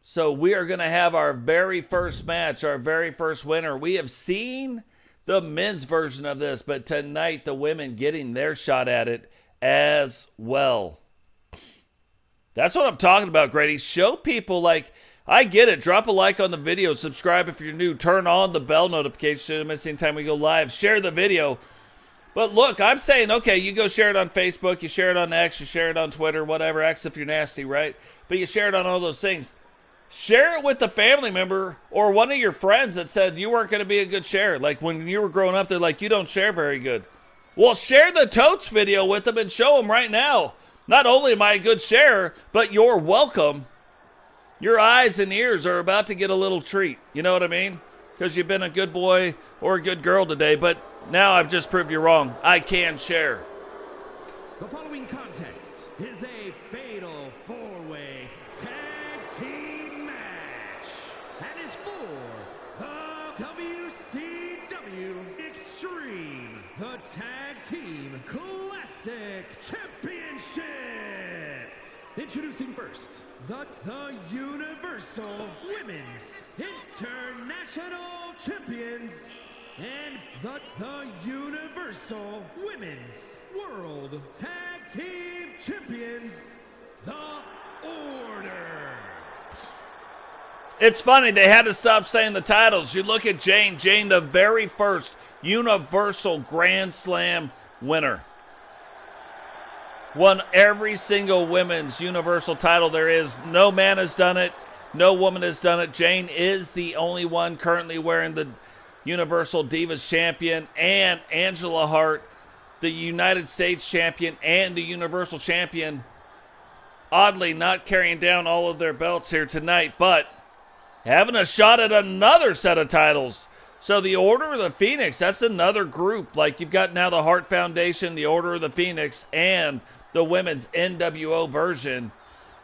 So we are going to have our very first match, our very first winner. We have seen the men's version of this, but tonight the women getting their shot at it as well. That's what I'm talking about, Grady. Show people, like, I get it. Drop a like on the video. Subscribe if you're new. Turn on the bell notification so you don't miss any time we go live. Share the video. But look, I'm saying, okay, you go share it on Facebook, you share it on X, you share it on Twitter, whatever, X if you're nasty, right? But you share it on all those things. Share it with the family member or one of your friends that said you weren't going to be a good share. Like when you were growing up, they're like, you don't share very good. Well, share the Totes video with them and show them right now. Not only am I a good sharer, but you're welcome. Your eyes and ears are about to get a little treat. You know what I mean? Because you've been a good boy or a good girl today, but now I've just proved you wrong. I can share. The following contest is a fatal four-way tag team match and is for the WCW Extreme, the Tag Team Classic Championship. Introducing first, the Universal Women's International Champions and the Universal Women's World Tag Team Champions, The Order. It's funny, they had to stop saying the titles. You look at Jane, the very first Universal Grand Slam winner. Won every single women's Universal title there is. No man has done it. No woman has done it. Jane is the only one currently wearing the Universal Divas Champion, and Angela Hart, the United States Champion and the Universal Champion, oddly not carrying down all of their belts here tonight, but having a shot at another set of titles. So the Order of the Phoenix, that's another group. Like you've got now the Hart Foundation, the Order of the Phoenix, and the women's NWO version.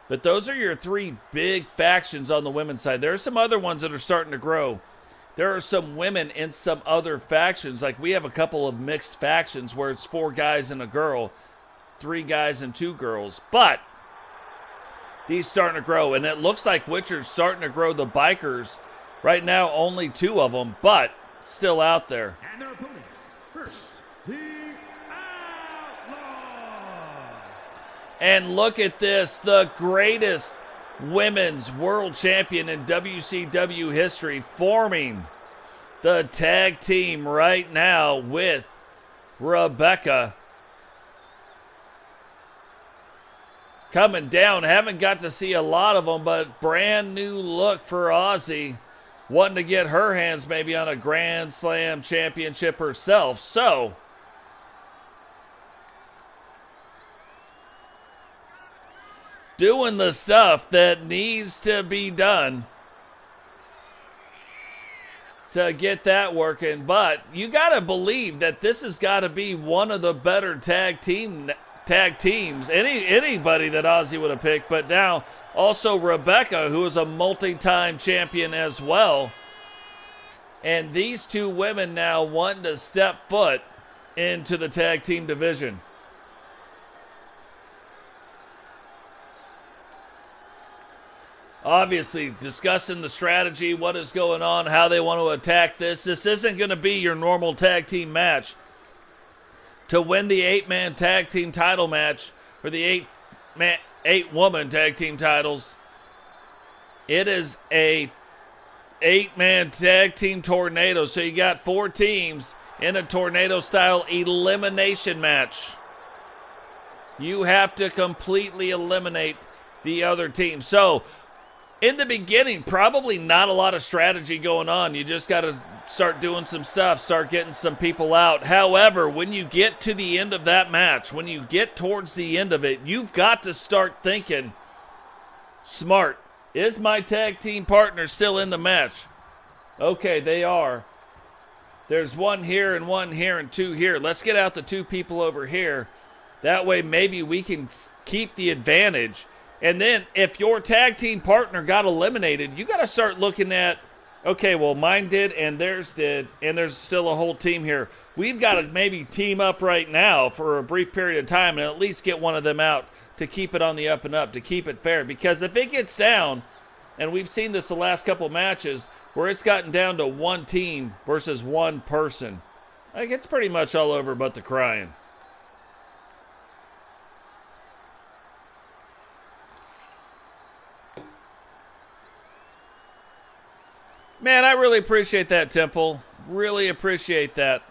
But those are your three big factions on the women's side. There are some other ones that are starting to grow. There are some women in some other factions. Like we have a couple of mixed factions where it's 4 guys and a girl, 3 guys and 2 girls. But these starting to grow. And it looks like Witcher's starting to grow the bikers. Right now, only 2 of them, but still out there. And their opponents. First, the Outlaws. And look at this, the greatest women's world champion in WCW history, forming the tag team right now with Rebecca. Coming down, haven't got to see a lot of them, but brand new look for Ozzy, wanting to get her hands maybe on a Grand Slam championship herself. So doing the stuff that needs to be done to get that working. But you got to believe that this has got to be one of the better tag teams. Anybody that Ozzy would have picked. But now also Rebecca, who is a multi-time champion as well. And these 2 women now wanting to step foot into the tag team division. Obviously, discussing the strategy, what is going on, how they want to attack this. This isn't going to be your normal tag team match. To win the 8-man tag team title match, or the 8-woman tag team titles, it is a 8-man tag team tornado. So you got 4 teams in a tornado-style elimination match. You have to completely eliminate the other team. So in the beginning, probably not a lot of strategy going on. You just got to start doing some stuff, start getting some people out. However, when you get to the end of that match, when you get towards the end of it, you've got to start thinking smart. Is my tag team partner still in the match? Okay, they are. There's one here and two here. Let's get out the two people over here. That way maybe we can keep the advantage. And then if your tag team partner got eliminated, you got to start looking at, okay, well, mine did and theirs did, and there's still a whole team here. We've got to maybe team up right now for a brief period of time and at least get one of them out to keep it on the up and up, to keep it fair. Because if it gets down, and we've seen this the last couple matches, where it's gotten down to one team versus one person, like, it's pretty much all over but the crying. Man, I really appreciate that, Temple. Really appreciate that.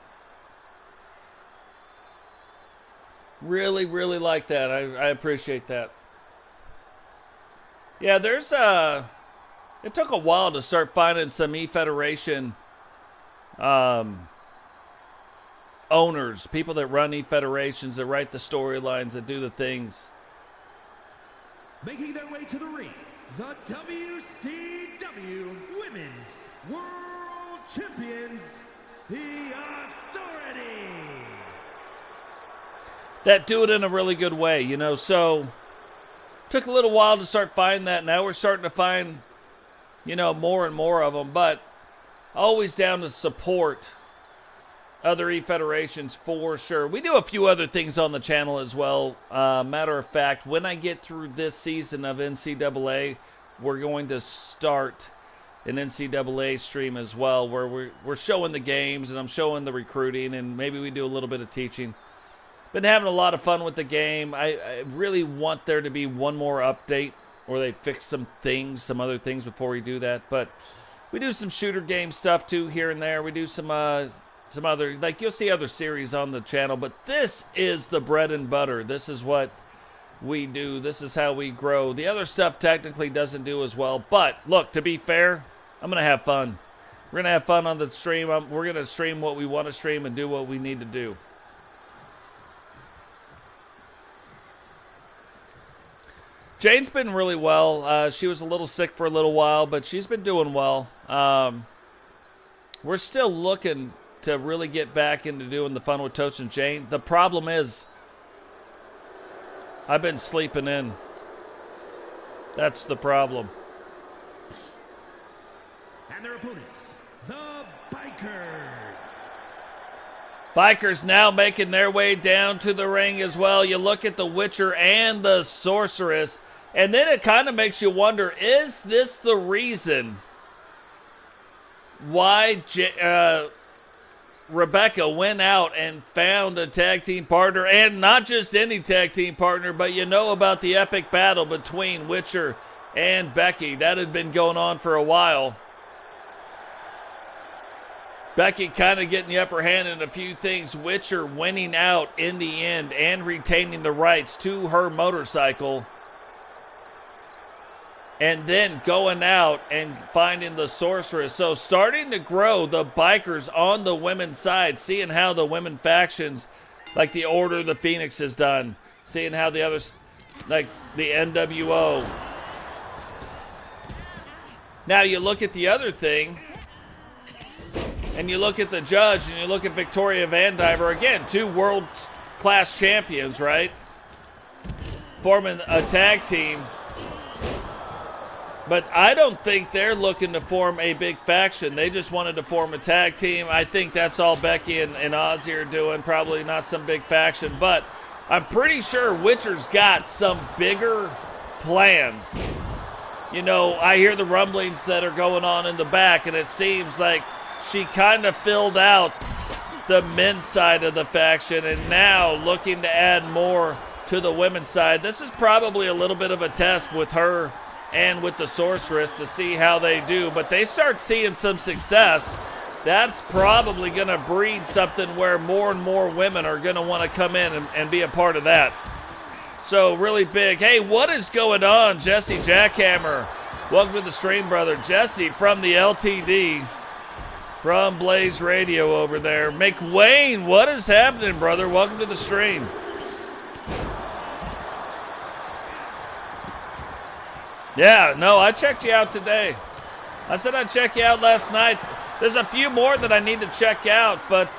Really, really like that. I appreciate that. Yeah, there's it took a while to start finding some E-Federation owners, people that run E-Federations, that write the storylines, that do the things. Making their way to the ring, the WCW Women's World Champions, the Authority. That do it in a really good way, you know. So took a little while to start finding that. Now we're starting to find, you know, more and more of them, but always down to support other E-Federations for sure. We do a few other things on the channel as well. Matter of fact, when I get through this season of NCAA, we're going to start an NCAA stream as well, where we're showing the games and I'm showing the recruiting, and maybe we do a little bit of teaching. Been having a lot of fun with the game. I really want there to be one more update where they fix some things, some other things before we do that. But we do some shooter game stuff too here and there. We do some other, like, you'll see other series on the channel, but this is the bread and butter. This is what we do. This is how we grow. The other stuff technically doesn't do as well. But look, to be fair, I'm going to have fun. We're going to have fun on the stream. We're going to stream what we want to stream and do what we need to do. Jane's been really well. She was a little sick for a little while, but she's been doing well. We're still looking to really get back into doing the fun with Totes and Jane. The problem is, I've been sleeping in. That's the problem. And their opponents, the Bikers. Bikers now making their way down to the ring as well. You look at the Witcher and the Soceress, and then it kind of makes you wonder, is this the reason why Rebecca went out and found a tag team partner, and not just any tag team partner, but you know about the epic battle between Witcher and Becky. That had been going on for a while. Becky kind of getting the upper hand in a few things. Witcher winning out in the end and retaining the rights to her motorcycle. And then going out and finding the Sorceress. So starting to grow the Bikers on the women's side. Seeing how the women factions, like the Order of the Phoenix, has done. Seeing how the others, like the NWO. Now you look at the other thing, and you look at the Judge, and you look at Victoria Van Diver. Again, two world-class champions, right? Forming a tag team. But I don't think they're looking to form a big faction. They just wanted to form a tag team. I think that's all Becky and Ozzy are doing. Probably not some big faction. But I'm pretty sure Witcher's got some bigger plans. You know, I hear the rumblings that are going on in the back, and it seems like she kind of filled out the men's side of the faction and now looking to add more to the women's side. This is probably a little bit of a test with her and with the Sorceress to see how they do. But they start seeing some success. That's probably going to breed something where more and more women are going to want to come in and be a part of that. So really big. Hey, what is going on, Jesse Jackhammer? Welcome to the stream, brother. Jesse from the LTD. From Blaise Radio over there. McWayne, what is happening, brother? Welcome to the stream. Yeah, no, I checked you out today. I said I'd check you out last night. There's a few more that I need to check out, but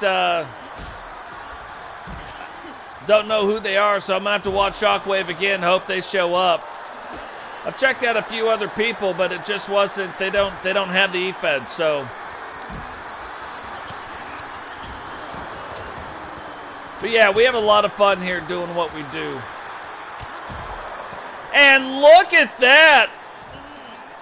don't know who they are, so I'm going to have to watch Shockwave again. Hope they show up. I've checked out a few other people, but it just wasn't, they don't have the e-fed, so. But yeah, we have a lot of fun here doing what we do. And look at that!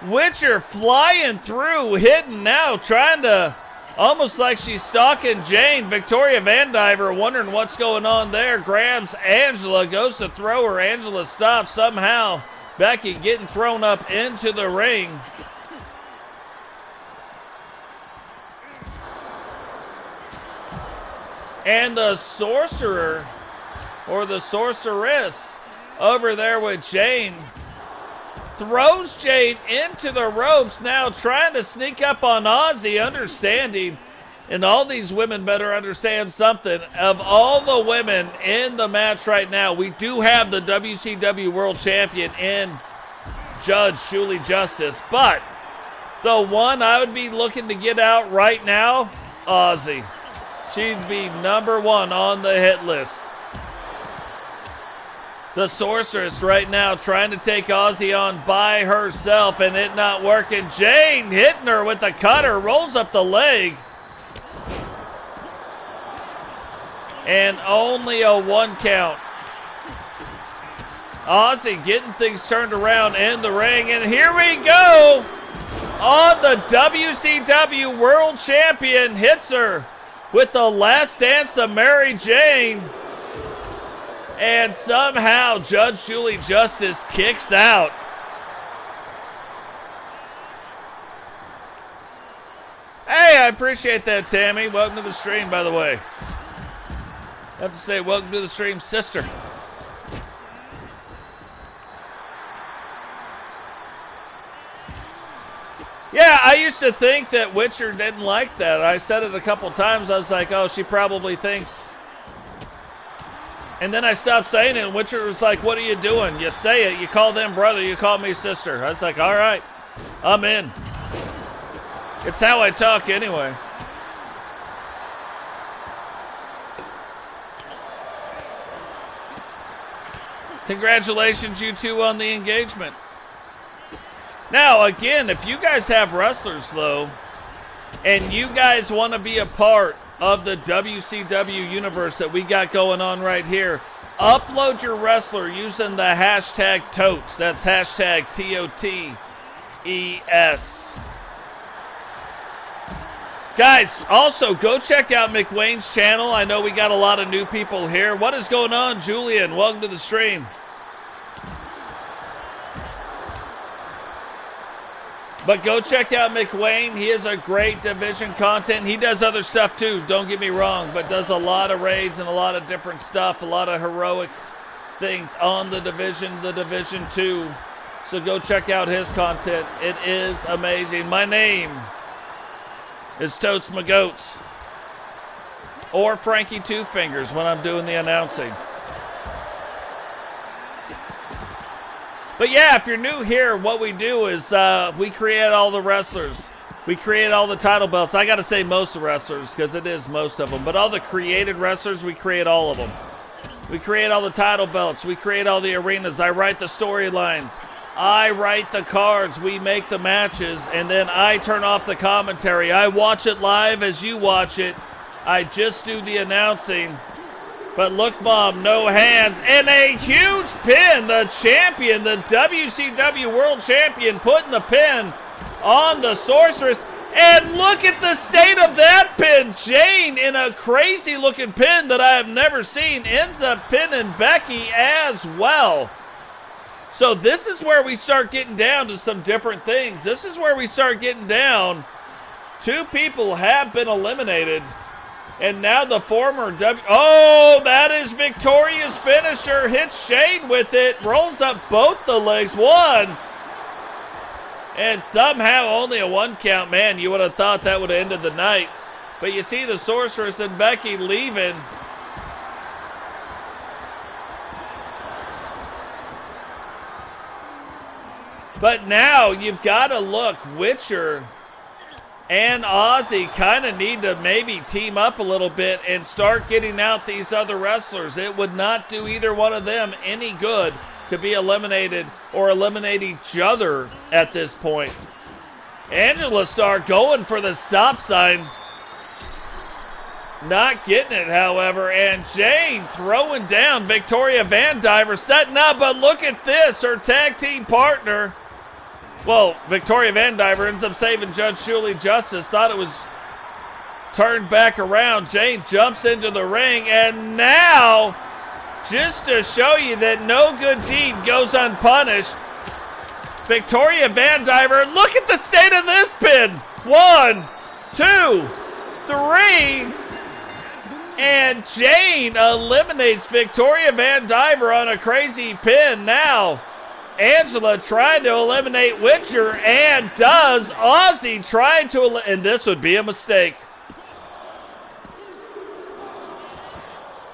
Witcher flying through, hitting now, trying to, almost like she's stalking Jane. Victoria Van Diver wondering what's going on there. Grabs Angela, goes to throw her. Angela stops somehow. Becky getting thrown up into the ring. And the sorcerer, or the sorceress, over there with Jane, throws Jane into the ropes, now trying to sneak up on Ozzy, understanding, and all these women better understand something. Of all the women in the match right now, we do have the WCW World Champion in Judge Julie Justice, but the one I would be looking to get out right now, Ozzy. She'd be number one on the hit list. The Sorceress right now trying to take Ozzy on by herself, and it not working. Jane hitting her with the cutter, rolls up the leg. And only a 1 count. Ozzy getting things turned around in the ring, and here we go. On the WCW World Champion hits her with the last dance of Mary Jane. And somehow Judge Julie Justice kicks out. Hey, I appreciate that, Tammy. Welcome to the stream, by the way. I have to say, welcome to the stream, sister. Yeah, I used to think that Witcher didn't like that. I said it a couple times. I was like, oh, she probably thinks. And then I stopped saying it, and Witcher was like, what are you doing? You say it. You call them brother. You call me sister. I was like, all right, I'm in. It's how I talk anyway. Congratulations, you two, on the engagement. Now, again, if you guys have wrestlers, though, and you guys want to be a part of the WCW universe that we got going on right here, upload your wrestler using the hashtag Totes. That's hashtag TOTES. Guys, also go check out McWayne's channel. I know we got a lot of new people here. What is going on, Julian? Welcome to the stream. But go check out McWayne. He is a great division content. He does other stuff too, don't get me wrong, but does a lot of raids and a lot of different stuff, a lot of heroic things on the Division 2. So go check out his content. It is amazing. My name is Totes McGotes, or Frankie Two Fingers when I'm doing the announcing. But yeah, if you're new here, what we do is we create all the wrestlers. We create all the title belts. I got to say most of the wrestlers because it is most of them. But all the created wrestlers, we create all of them. We create all the title belts. We create all the arenas. I write the storylines. I write the cards. We make the matches. And then I turn off the commentary. I watch it live as you watch it. I just do the announcing. But look, Mom, no hands, and a huge pin. The champion, the WCW World Champion, putting the pin on the Sorceress. And look at the state of that pin. Jane, in a crazy-looking pin that I have never seen, ends up pinning Becky as well. So this is where we start getting down to some different things. This is where we start getting down. Two people have been eliminated. And now the former oh, that is Victoria's finisher. Hits Shane with it. Rolls up both the legs. One. And somehow only a 1 count. Man, you would have thought that would have ended the night. But you see the Sorceress and Becky leaving. But now you've got to look. Witcher and Ozzy kind of need to maybe team up a little bit and start getting out these other wrestlers. It would not do either one of them any good to be eliminated or eliminate each other at this point. Angela Starr going for the stop sign. Not getting it, however, and Jane throwing down Victoria Van Diver, setting up, but look at this, her tag team partner. Well, Victoria Van Diver ends up saving Judge Julie Justice. Thought it was turned back around. Jane jumps into the ring, and now, just to show you that no good deed goes unpunished, Victoria Van Diver, look at the state of this pin. 1, 2, 3, and Jane eliminates Victoria Van Diver on a crazy pin. Now, Angela trying to eliminate Witcher, and does. Ozzy trying to, and this would be a mistake.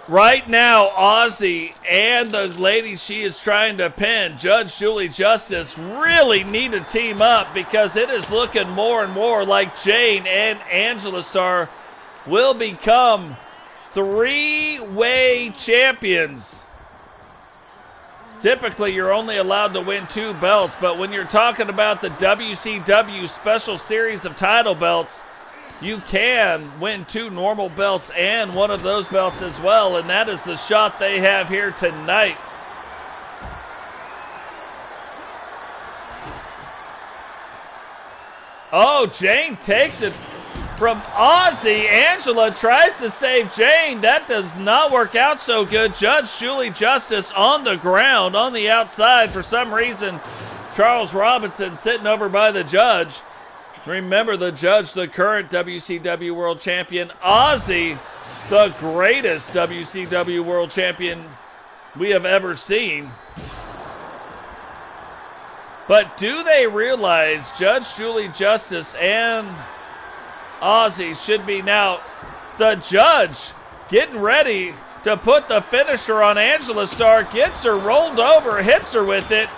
Right now, Ozzy and the lady she is trying to pin, Judge Julie Justice, really need to team up because it is looking more and more like Jane and Angela Starr will become three-way champions. Typically, you're only allowed to win 2 belts, but when you're talking about the WCW Special Series of title belts, you can win 2 normal belts and one of those belts as well, and that is the shot they have here tonight. Oh, Jane takes it from Ozzy. Angela tries to save Jane. That does not work out so good. Judge Julie Justice on the ground, on the outside. For some reason, Charles Robinson sitting over by the judge. Remember, the judge, the current WCW World Champion. Ozzy, the greatest WCW World Champion we have ever seen. But do they realize Judge Julie Justice and Ozzy should be now the judge getting ready to put the finisher on Angela Starr, gets her rolled over, hits her with it.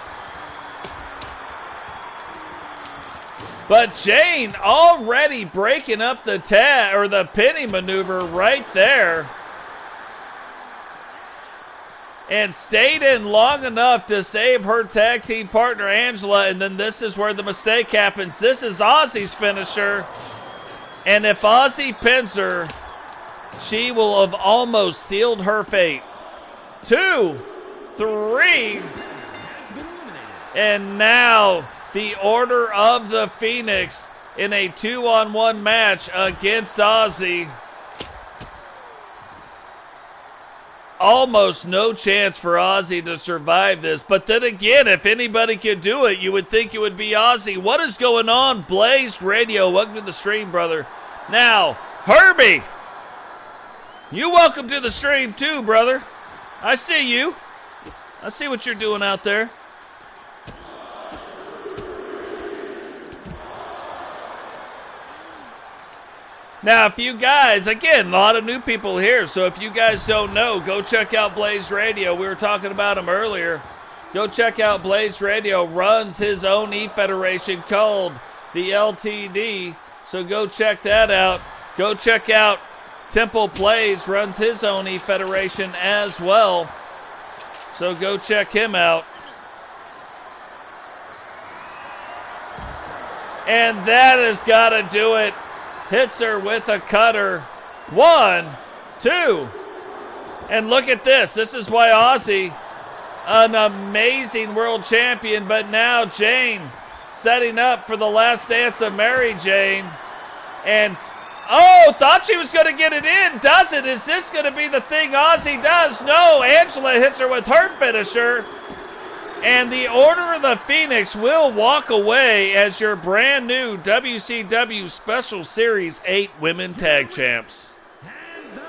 But Jane already breaking up the the pinning maneuver right there. And stayed in long enough to save her tag team partner Angela, and then this is where the mistake happens. This is Ozzy's finisher. And if Ozzy pins her, she will have almost sealed her fate. 2, 3, and now the Order of the Phoenix in a 2-on-1 match against Ozzy. Almost no chance for Ozzy to survive this. But then again, if anybody could do it, you would think it would be Ozzy. What is going on? Blaise Radio, welcome to the stream, brother. Now, Herbie, you welcome to the stream too, brother. I see you. I see what you're doing out there. Now, if you guys, again, a lot of new people here, so if you guys don't know, go check out Blaise Radio. We were talking about him earlier. Go check out Blaise Radio. Runs his own E-Federation called the LTD, so go check that out. Go check out Temple Blaise, runs his own E-Federation as well, so go check him out. And that has got to do it. Hits her with a cutter. 1, 2. And look at this. This is why Ozzy, an amazing world champion, but now Jane setting up for the last dance of Mary Jane. And, oh, thought she was going to get it in. Doesn't. Is this going to be the thing Ozzy does? No. Angela hits her with her finisher. And the Order of the Phoenix will walk away as your brand new WCW Special Series 8 Women Tag Champs. And the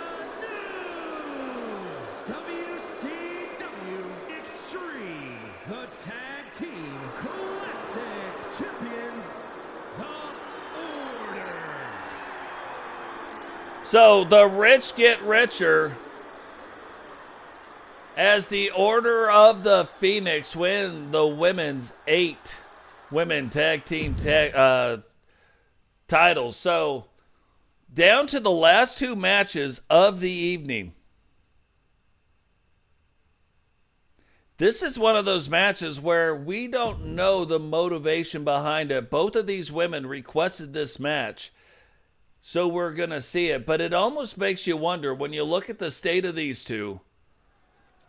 new WCW Extreme, the Tag Team Classic Champions, the Orders. So the rich get richer as the Order of the Phoenix win the women's 8 women tag team titles. So, down to the last 2 matches of the evening. This is one of those matches where we don't know the motivation behind it. Both of these women requested this match, so we're going to see it. But it almost makes you wonder, when you look at the state of these two,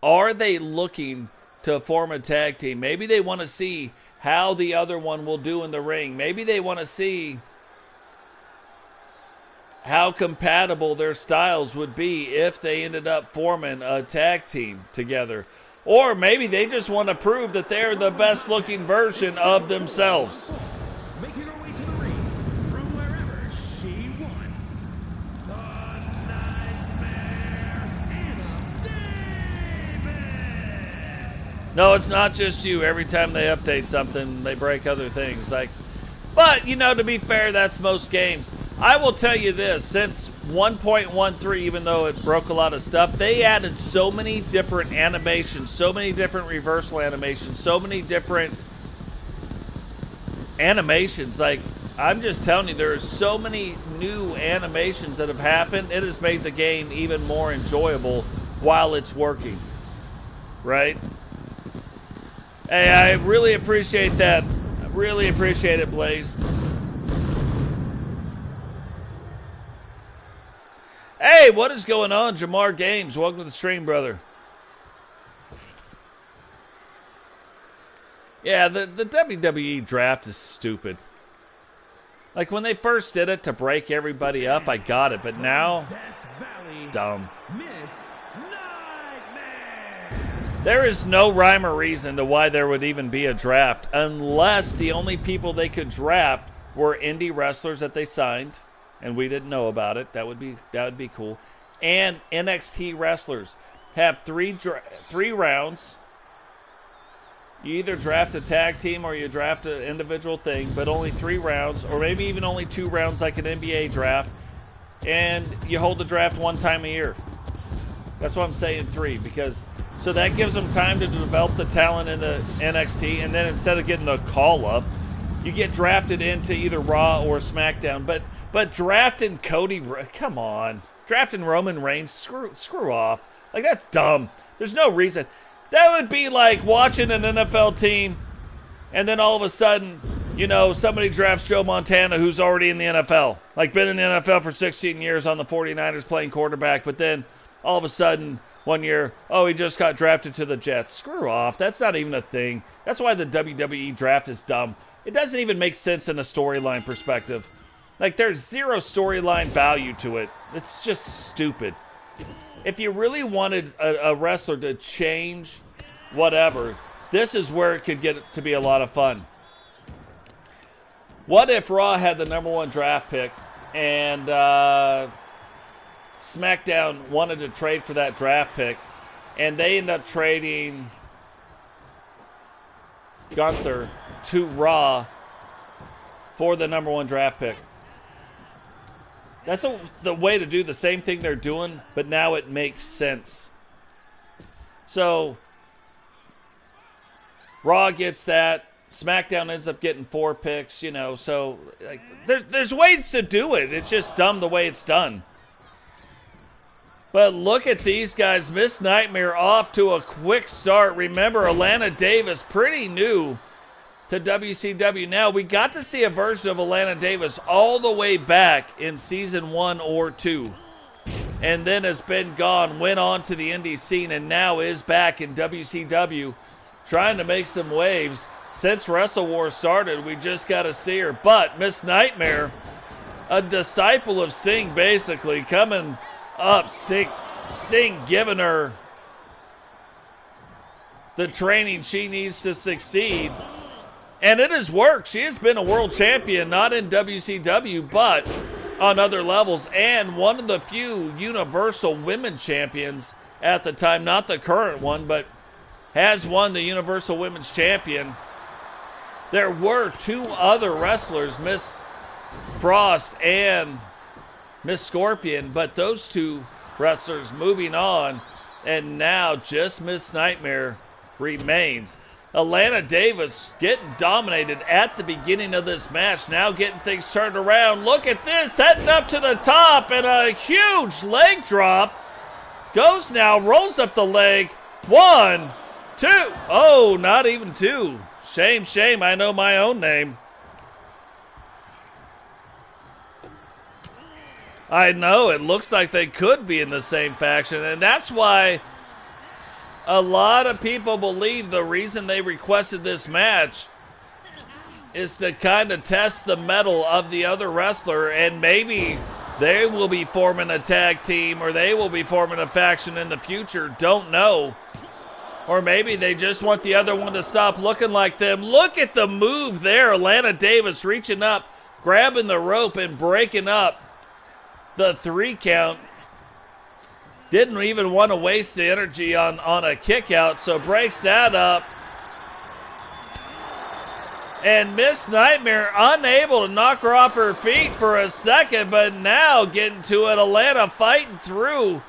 are they looking to form a tag team? Maybe they want to see how the other one will do in the ring. Maybe they want to see how compatible their styles would be if they ended up forming a tag team together. Or maybe they just want to prove that they're the best looking version of themselves. Making her way to the ring from wherever she wants. The Nightmare Anna Davis. No, it's not just you. Every time they update something, they break other things. But, to be fair, that's most games. I will tell you this, since 1.13, even though it broke a lot of stuff, they added so many different animations, so many different reversal animations, so many different animations. I'm just telling you, there are so many new animations that have happened. It has made the game even more enjoyable while it's working. Right? Hey, I really appreciate that. I really appreciate it, Blaise. Hey, what is going on? Jamar Games, welcome to the stream, brother. Yeah, the WWE draft is stupid. When they first did it to break everybody up, I got it. But now, dumb. There is no rhyme or reason to why there would even be a draft, unless the only people they could draft were indie wrestlers that they signed, and we didn't know about it. That would be cool. And NXT wrestlers have three rounds. You either draft a tag team or you draft an individual thing, but only 3 rounds, or maybe even only 2 rounds like an NBA draft, and you hold the draft 1 time a year. That's why I'm saying 3, so that gives them time to develop the talent in the NXT, and then instead of getting the call up, you get drafted into either Raw or SmackDown. But drafting Cody, come on. Drafting Roman Reigns, screw off. That's dumb. There's no reason. That would be like watching an NFL team, and then all of a sudden, somebody drafts Joe Montana, who's already in the NFL. Been in the NFL for 16 years on the 49ers playing quarterback, but then all of a sudden, one year, he just got drafted to the Jets. Screw off. That's not even a thing. That's why the WWE draft is dumb. It doesn't even make sense in a storyline perspective. There's zero storyline value to it. It's just stupid. If you really wanted a wrestler to change whatever, this is where it could get to be a lot of fun. What if Raw had the #1 draft pick and SmackDown wanted to trade for that draft pick, and they end up trading Gunther to Raw for the #1 draft pick? That's the way to do the same thing they're doing, but now it makes sense. So, Raw gets that. SmackDown ends up getting 4 picks, So, there's ways to do it. It's just dumb the way it's done. But look at these guys. Miss Nightmare off to a quick start. Remember, Alana Davis, pretty new to WCW. Now, we got to see a version of Alana Davis all the way back in season 1 or 2. And then has been gone, went on to the indie scene, and now is back in WCW trying to make some waves. Since Wrestle War started, we just got to see her. But Miss Nightmare, a disciple of Sting, basically, coming up. Sting giving her the training she needs to succeed. And it has worked. She has been a world champion, not in WCW, but on other levels, and one of the few Universal Women champions at the time, not the current one, but has won the Universal Women's Champion. There were 2 other wrestlers, Miss Frost and Miss Scorpion, but those 2 wrestlers moving on, and now just Miss Nightmare remains. Alana Davis getting dominated at the beginning of this match. Now getting things turned around. Look at this, heading up to the top, and a huge leg drop. Goes now, rolls up the leg. 1, 2. Oh, not even 2. Shame, shame, I know my own name. I know, it looks like they could be in the same faction, and that's why a lot of people believe the reason they requested this match is to kind of test the mettle of the other wrestler, and maybe they will be forming a tag team or they will be forming a faction in the future. Don't know. Or maybe they just want the other one to stop looking like them. Look at the move there. Alana Davis reaching up, grabbing the rope and breaking up the 3 count. Didn't even want to waste the energy on a kick out, so breaks that up. And Miss Nightmare unable to knock her off her feet for a second, but now getting to it. Alana fighting through,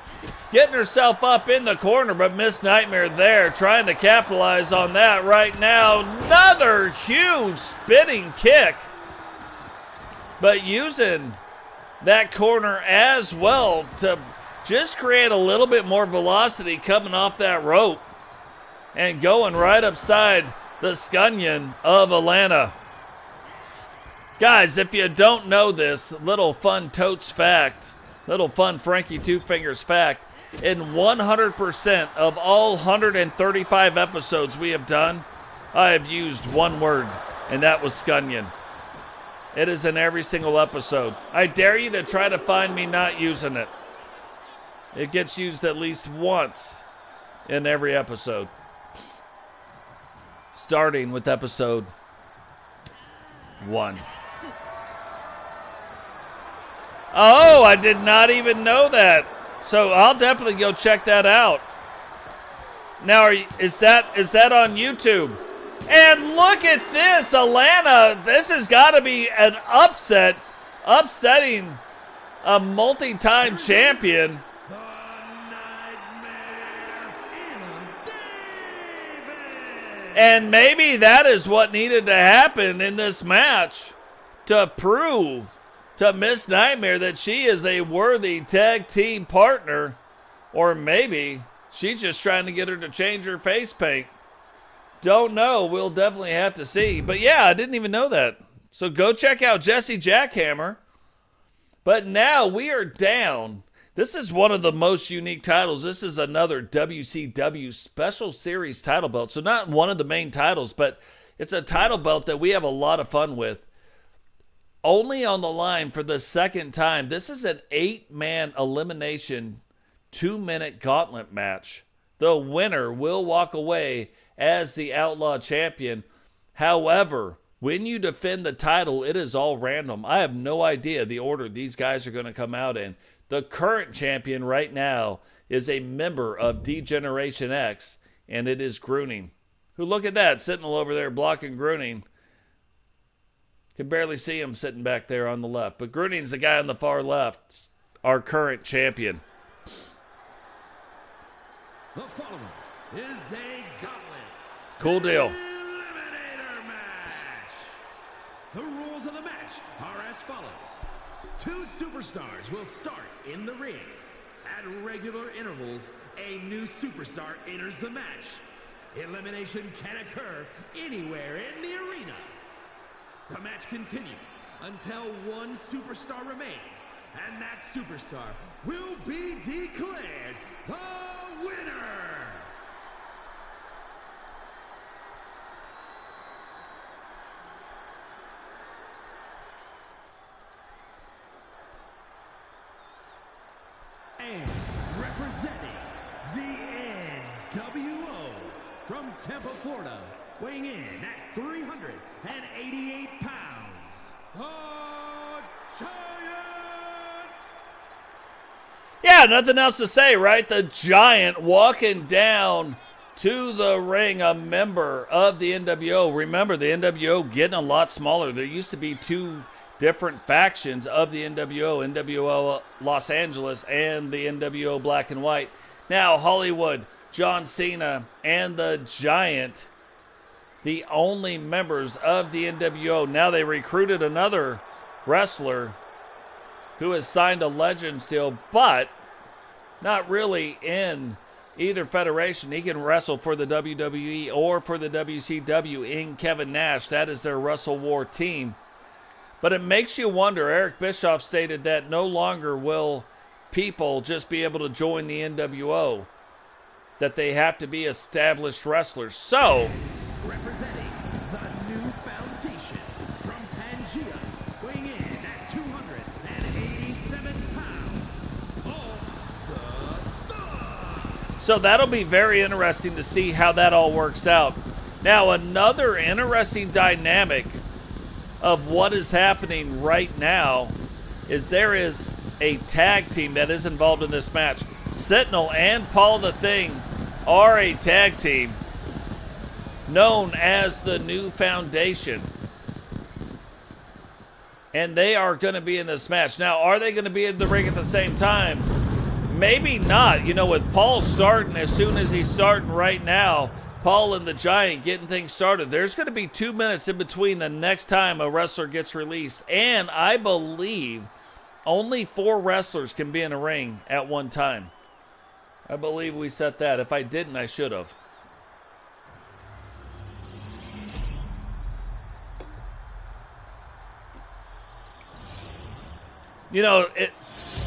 getting herself up in the corner, but Miss Nightmare there trying to capitalize on that right now. Another huge spinning kick, but using that corner as well to just create a little bit more velocity coming off that rope and going right upside the scunion of Alana. Guys, if you don't know this, little fun Totes fact, little fun Frankie Two Fingers fact, in 100% of all 135 episodes we have done, I have used one word, and that was scunion. It is in every single episode. I dare you to try to find me not using it. It gets used at least once in every episode. Starting with episode 1. Oh, I did not even know that. So I'll definitely go check that out. Now, is that on YouTube? And look at this, Alana. This has got to be an upsetting a multi-time champion. And maybe that is what needed to happen in this match to prove to Miss Nightmare that she is a worthy tag team partner. Or maybe she's just trying to get her to change her face paint. Don't know. We'll definitely have to see. But yeah, I didn't even know that. So go check out Jesse Jackhammer. But now we are down. This is one of the most unique titles. This is another WCW Special Series title belt. So not one of the main titles, but it's a title belt that we have a lot of fun with. Only on the line for the second time. This is an 8-man elimination 2-minute gauntlet match. The winner will walk away as the Outlaw Champion. However, when you defend the title, it is all random. I have no idea the order these guys are going to come out in. The current champion right now is a member of D-Generation X, and it is Grunning. Who, look at that, Sentinel over there blocking Grunning. Can barely see him sitting back there on the left. But Grunning's the guy on the far left, our current champion. The following is a gauntlet. Cool deal. Eliminator match. The rules of the match are as follows. 2 superstars will start in the ring. At regular intervals, a new superstar enters the match. Elimination can occur anywhere in the arena. The match continues until one superstar remains, and that superstar will be declared the winner. And representing the NWO from Tampa, Florida, weighing in at 388 pounds, the Giant! Yeah, nothing else to say, right? The Giant walking down to the ring, a member of the NWO. Remember, the NWO getting a lot smaller. There used to be 2 different factions of the NWO, NWO Los Angeles and the NWO Black and White. Now Hollywood, John Cena, and the Giant the only members of the NWO. Now they recruited another wrestler who has signed a Legends deal, but not really in either federation. He can wrestle for the WWE or for the WCW in Kevin Nash. That is their Wrestle War team. But it makes you wonder. Eric Bischoff stated that no longer will people just be able to join the NWO, that they have to be established wrestlers. So, Representing the new foundation from Pangea, weighing in at 287 pounds. so that'll be very interesting to see how that all works out. Now, another interesting dynamic of what is happening right now is there is a tag team that is involved in this match. Sentinel and Paul the Thing are a tag team known as the New Foundation. And they are going to be in this match. Now, are they going to be in the ring at the same time? Maybe not. You know, with Paul starting as soon as he's starting right now, Paul and the Giant getting things started, there's going to be 2 minutes in between the next time a wrestler gets released. And I believe only 4 wrestlers can be in a ring at one time. I believe we set that. If I didn't, I should have. You know,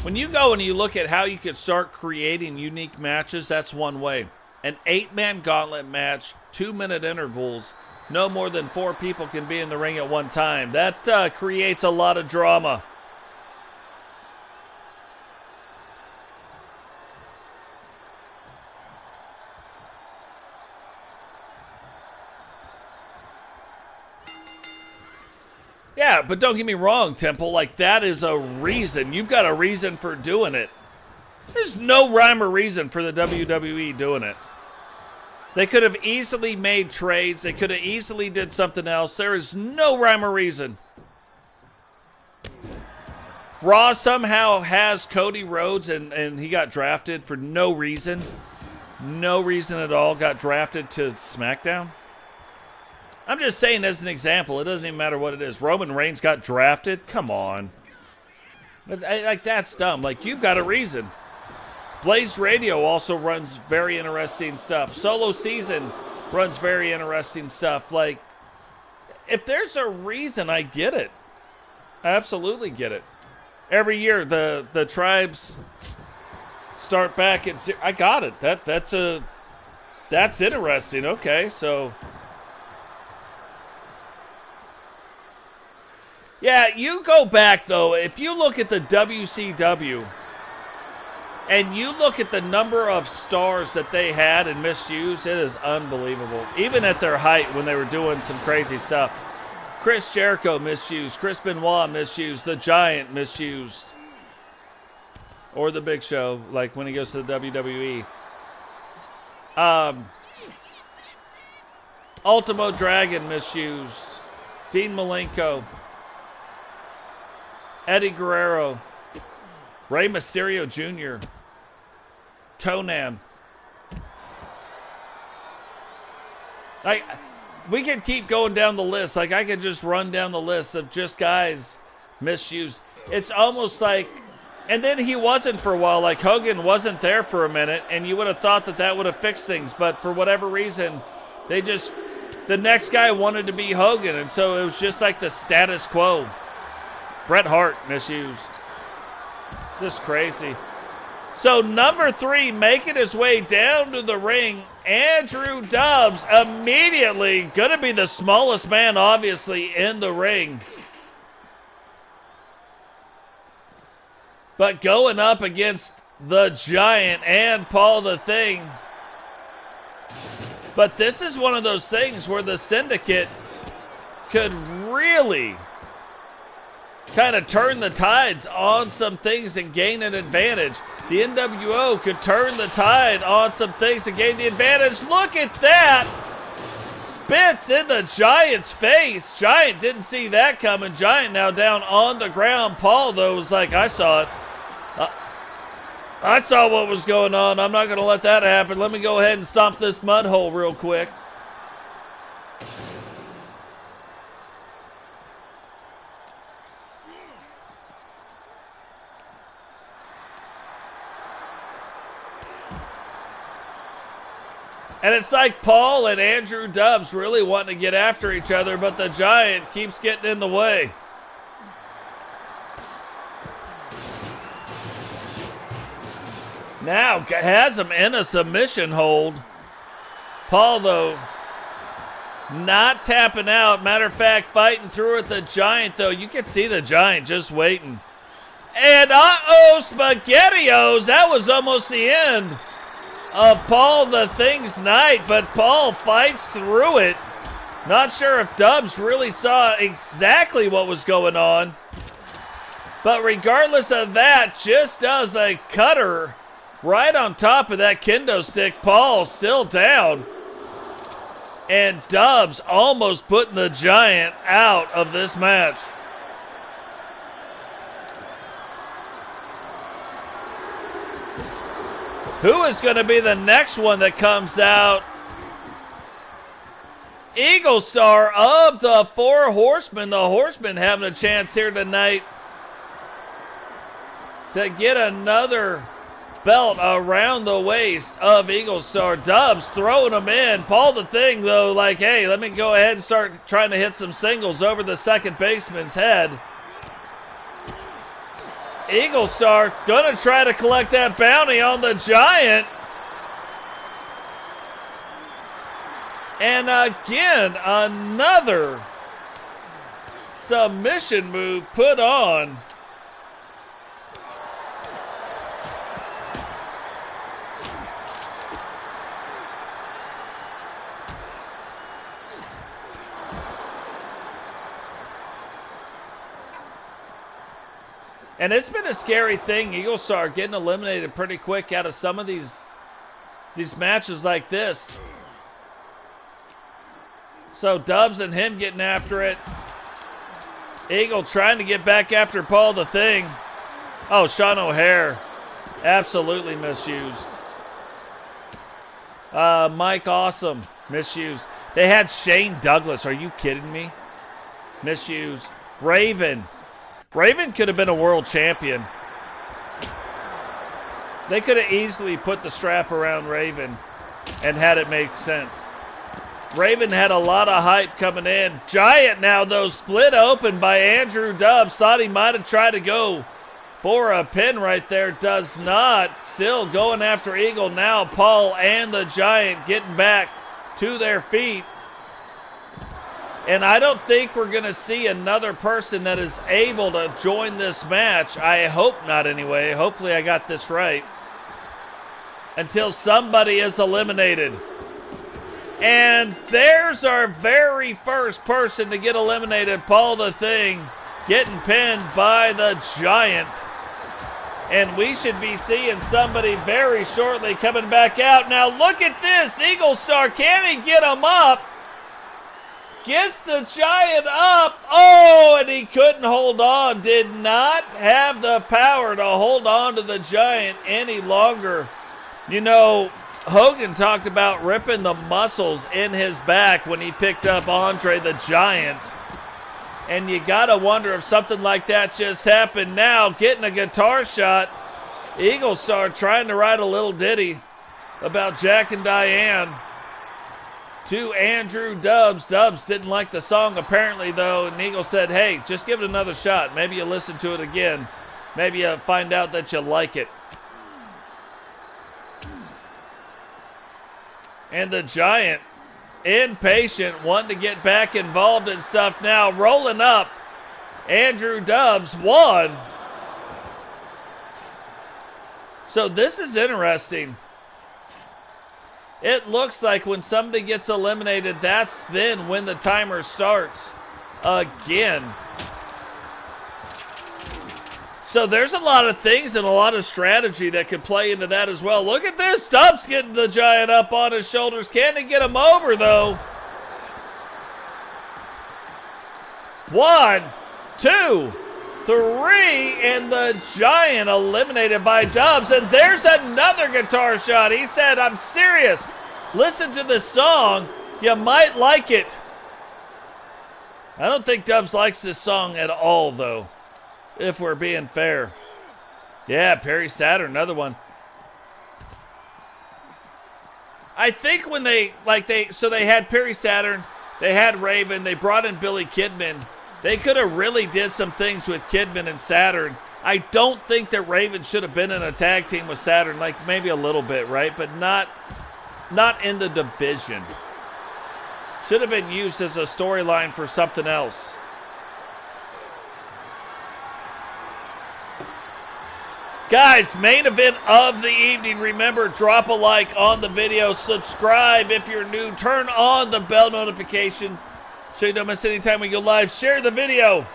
when you go and you look at how you could start creating unique matches, that's one way. An 8-man gauntlet match, 2-minute intervals, no more than 4 people can be in the ring at one time. That creates a lot of drama. Yeah, but don't get me wrong, Temple. Like, that is a reason. You've got a reason for doing it. There's no rhyme or reason for the WWE doing it. They could have easily made trades. They could have easily did something else. There is no rhyme or reason. Raw somehow has Cody Rhodes, and he got drafted for no reason. No reason at all. Got drafted to SmackDown. I'm just saying as an example. It doesn't even matter what it is. Roman Reigns got drafted? Come on. Like, that's dumb. Like, you've got a reason. Blaise Radio also runs very interesting stuff. Solo Season runs very interesting stuff. Like, if there's a reason, I get it. I absolutely get it. Every year, the tribes start back at zero. I got it. That's interesting. Okay, so... Yeah, you go back, though. If you look at the WCW and you look at the number of stars that they had and misused, it is unbelievable. Even at their height when they were doing some crazy stuff. Chris Jericho misused. Chris Benoit misused. The Giant misused. Or the Big Show, like when he goes to the WWE. Ultimo Dragon misused. Dean Malenko. Eddie Guerrero, Rey Mysterio Jr., Conan. We could keep going down the list. Like, I could just run down the list of just guys misused. It's almost like, and then he wasn't for a while. Like, Hogan wasn't there for a minute, and you would have thought that would have fixed things. But for whatever reason, the next guy wanted to be Hogan, and so it was just like the status quo. Bret Hart misused. Just crazy. So number 3, making his way down to the ring, Andrew Dobbs, immediately going to be the smallest man, obviously, in the ring. But going up against the Giant and Paul the Thing. But this is one of those things where the Syndicate could really kind of turn the tides on some things and gain an advantage. The NWO could turn the tide on some things and gain the advantage. Look at that. Spits in the Giant's face. Giant didn't see that coming. Giant now down on the ground. Paul, though, was like, I saw it. I saw what was going on. I'm not going to let that happen. Let me go ahead and stomp this mud hole real quick. And it's like Paul and Andrew Dubs really wanting to get after each other, but the Giant keeps getting in the way. Now has him in a submission hold. Paul, though, not tapping out. Matter of fact, fighting through it. The Giant, though, you can see the Giant just waiting. And SpaghettiOs, that was almost the end of Paul the Thing's night, but Paul fights through it. Not sure if Dubs really saw exactly what was going on, but regardless of that, just does a cutter right on top of that kendo stick. Paul still down, and Dubs almost putting the Giant out of this match. Who is going to be the next one that comes out? Eagle Star of the Four Horsemen. The Horsemen having a chance here tonight to get another belt around the waist of Eagle Star. Dubs throwing them in. Paul the Thing, though, like, hey, let me go ahead and start trying to hit some singles over the second baseman's head. Eagle Star gonna try to collect that bounty on the Giant. And again, another submission move put on. And it's been a scary thing. Eagle Star getting eliminated pretty quick out of some of these matches like this. So Dubs and him getting after it. Eagle trying to get back after Paul the Thing. Oh, Sean O'Hare. Absolutely misused. Mike Awesome. Misused. They had Shane Douglas. Are you kidding me? Misused. Raven. Raven could have been a world champion. They could have easily put the strap around Raven and had it make sense. Raven had a lot of hype coming in. Giant now, though, split open by Andrew Dubs. Thought he might have tried to go for a pin right there. Does not. Still going after Eagle now. Paul and the Giant getting back to their feet. And I don't think we're going to see another person that is able to join this match. I hope not anyway. Hopefully I got this right. Until somebody is eliminated. And there's our very first person to get eliminated. Paul the Thing getting pinned by the Giant. And we should be seeing somebody very shortly coming back out. Now look at this. Eagle Star, can he get him up? Gets the Giant up. Oh, and he couldn't hold on. Did not have the power to hold on to the Giant any longer. You know, Hogan talked about ripping the muscles in his back when he picked up Andre the Giant. And you got to wonder if something like that just happened now. Getting a guitar shot. Eagle Star trying to write a little ditty about Jack and Diane to Andrew Dubs. Dubs didn't like the song apparently, though, and Eagle said, hey, just give it another shot. Maybe you listen to it again. Maybe you find out that you like it. And the Giant, impatient, wanting to get back involved in stuff now. Rolling up. Andrew Dubs won. So this is interesting. It looks like when somebody gets eliminated, that's then when the timer starts again. So there's a lot of things and a lot of strategy that could play into that as well. Look at this. Dubs getting the Giant up on his shoulders. Can he get him over, though? 1, 2, 3, and the Giant eliminated by Dubs. And there's another guitar shot. He said, I'm serious. Listen to this song. You might like it. I don't think Dubs likes this song at all, though, if we're being fair. Yeah, Perry Saturn, another one. I think when they had Perry Saturn, they had Raven, they brought in Billy Kidman. They could have really did some things with Kidman and Saturn. I don't think that Raven should have been in a tag team with Saturn, like maybe a little bit, right? But not in the division. Should have been used as a storyline for something else. Guys, main event of the evening. Remember, drop a like on the video. Subscribe if you're new. Turn on the bell notifications so you don't miss any time we go live. Share the video.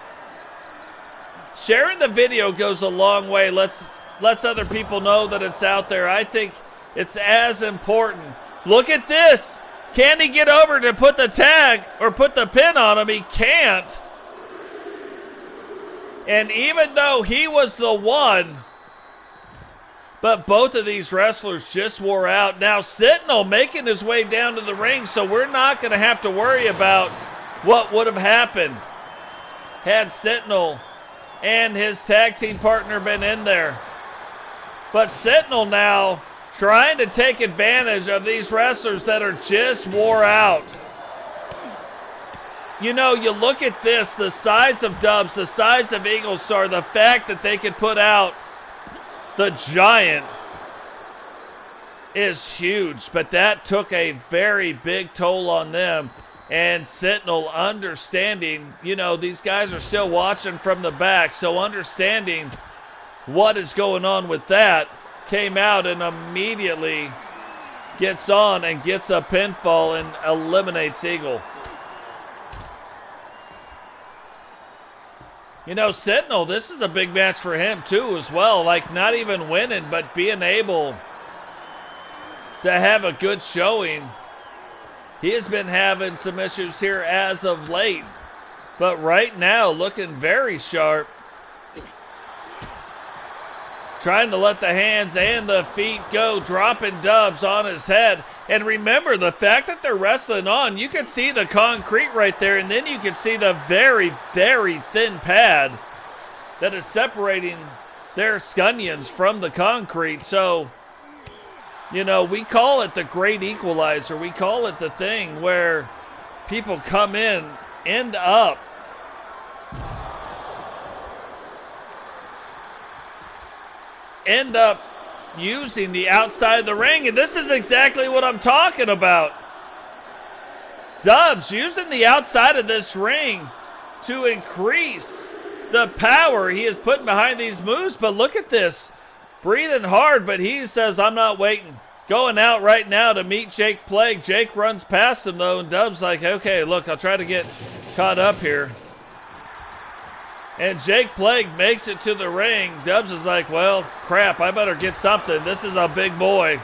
Sharing the video goes a long way. Lets other people know that it's out there. I think it's as important. Look at this. Can he get over to put the tag or put the pin on him? He can't. And even though he was the one, but both of these wrestlers just wore out. Now Sentinel making his way down to the ring, so we're not going to have to worry about what would have happened had Sentinel and his tag team partner been in there. But Sentinel now trying to take advantage of these wrestlers that are just wore out. You know, you look at this, the size of Dubs, the size of Eagle Star, the fact that they could put out the Giant is huge, but that took a very big toll on them. And Sentinel understanding, you know, these guys are still watching from the back, so understanding what is going on with that, came out and immediately gets on and gets a pinfall and eliminates Eagle. You know, Sentinel, this is a big match for him too as well. Like, not even winning, but being able to have a good showing. He has been having some issues here as of late, but right now looking very sharp. Trying to let the hands and the feet go, dropping Dubs on his head. And remember, the fact that they're wrestling on, you can see the concrete right there, and then you can see the very, very thin pad that is separating their scunions from the concrete. So, you know, we call it the great equalizer. We call it the thing where people come in, end up using the outside of the ring, and this is exactly what I'm talking about. Dubs using the outside of this ring to increase the power he is putting behind these moves. But look at this, breathing hard, but he says, I'm not waiting. Going out right now to meet Jake Plague. Jake runs past him though, and Dubs like, okay, look, I'll try to get caught up here. And Jake Plague makes it to the ring. Dubs is like, well, crap, I better get something. This is a big boy.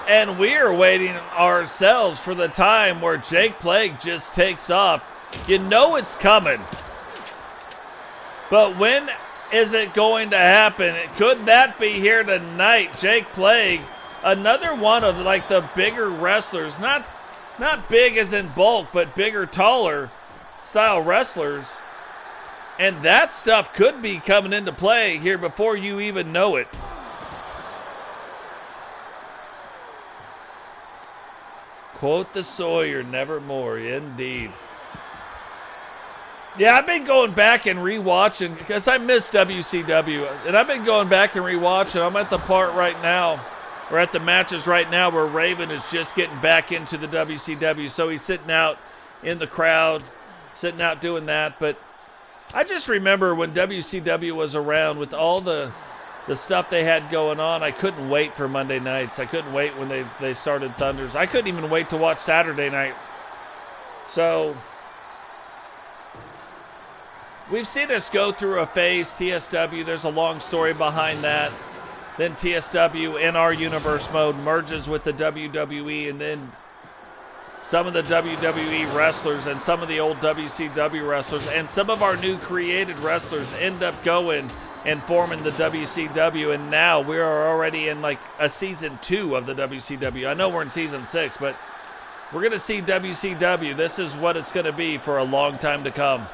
And we are waiting ourselves for the time where Jake Plague just takes off. You know it's coming. But when is it going to happen? Could that be here tonight? Jake Plague, another one of like the bigger wrestlers. Not big as in bulk, but bigger, taller style wrestlers, and that stuff could be coming into play here before you even know it. Quote the Sawyer, nevermore, indeed. Yeah, I've been going back and rewatching because I miss WCW, and I've been going back and rewatching. I'm at the part right now, or at the matches right now, where Raven is just getting back into the WCW, so he's sitting out in the crowd, sitting out doing that. But I just remember when WCW was around with all the stuff they had going on, I couldn't wait for Monday nights. I couldn't wait when they started Thunders. I couldn't even wait to watch Saturday night. So we've seen us go through a phase, TSW. There's a long story behind that. Then TSW in our universe mode merges with the WWE, and then some of the WWE wrestlers and some of the old WCW wrestlers and some of our new created wrestlers end up going and forming the WCW, and now we are already in like a season 2 of the WCW. I know we're in season 6, but we're going to see WCW. This is what it's going to be for a long time to come.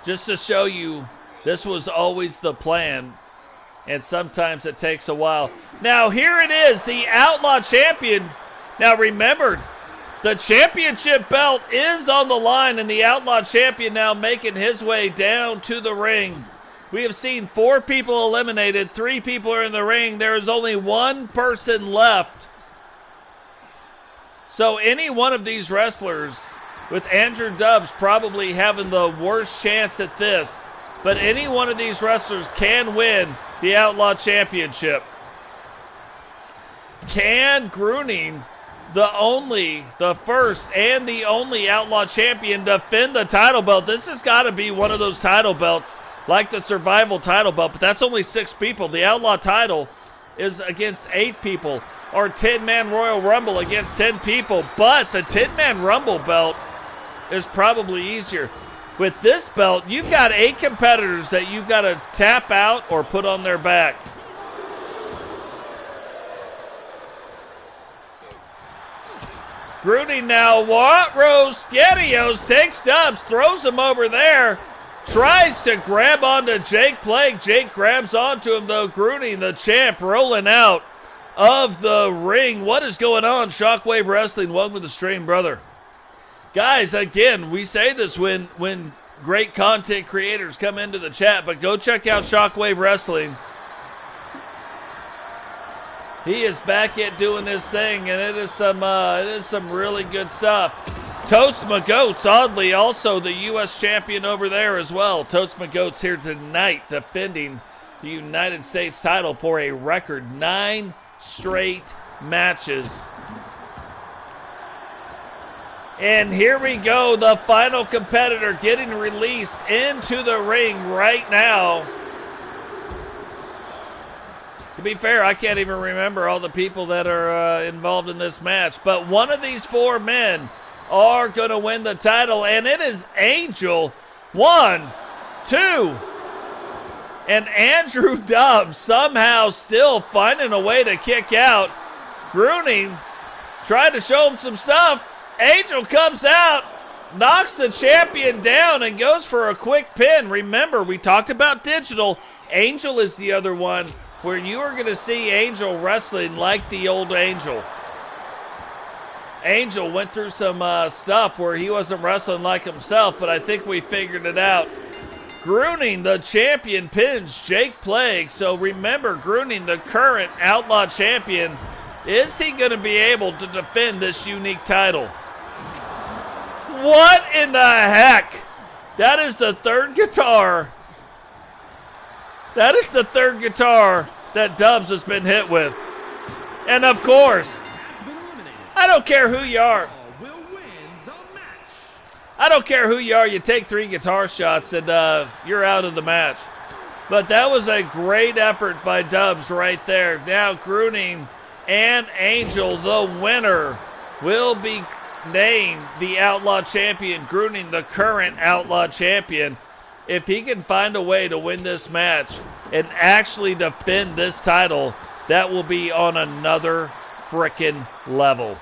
Just to show you, this was always the plan, and sometimes it takes a while. Now, here it is, the Outlaw Champion. Now, remember, the championship belt is on the line, and the Outlaw Champion now making his way down to the ring. We have seen 4 people eliminated. 3 people are in the ring. There is only 1 person left. So any one of these wrestlers, with Andrew Dubs probably having the worst chance at this, but any one of these wrestlers can win the Outlaw Championship. Can Grunning, the first and the only Outlaw Champion, defend the title belt? This has got to be one of those title belts like the Survival title belt, but that's only 6 people. The Outlaw title is against 8 people, or 10-man Royal Rumble against 10 people, but the 10-man Rumble belt is probably easier. With this belt, you've got 8 competitors that you've got to tap out or put on their back. Grunning now, what? Rosketios takes Dubs, throws him over there, tries to grab onto Jake Plague. Jake grabs onto him, though. Grunning, the champ, rolling out of the ring. What is going on? Shockwave Wrestling, welcome to the stream, brother. Guys, again, we say this when great content creators come into the chat, but go check out Shockwave Wrestling. He is back at doing his thing, and it is some really good stuff. Totes McGotes, oddly, also the U.S. champion over there as well. Totes McGotes here tonight defending the United States title for a record 9 straight matches. And here we go, the final competitor getting released into the ring right now. To be fair, I can't even remember all the people that are involved in this match, but one of these 4 men are going to win the title, and it is Angel. 1, 2, and Andrew Dubs somehow still finding a way to kick out. Grunning tried to show him some stuff. Angel comes out, knocks the champion down, and goes for a quick pin. Remember, we talked about digital. Angel is the other one where you are going to see Angel wrestling like the old Angel. Angel went through some stuff where he wasn't wrestling like himself, but I think we figured it out. Grunning, the champion, pins Jake Plague. So remember, Grunning, the current Outlaw champion, is he going to be able to defend this unique title? What in the heck? That is the 3rd guitar. That is the 3rd guitar that Dubs has been hit with. And of course, I don't care who you are. I don't care who you are. You take 3 guitar shots and you're out of the match. But that was a great effort by Dubs right there. Now Grunning and Angel, the winner, will be named the Outlaw Champion. Grunning, the current Outlaw Champion. If he can find a way to win this match and actually defend this title, that will be on another frickin' level.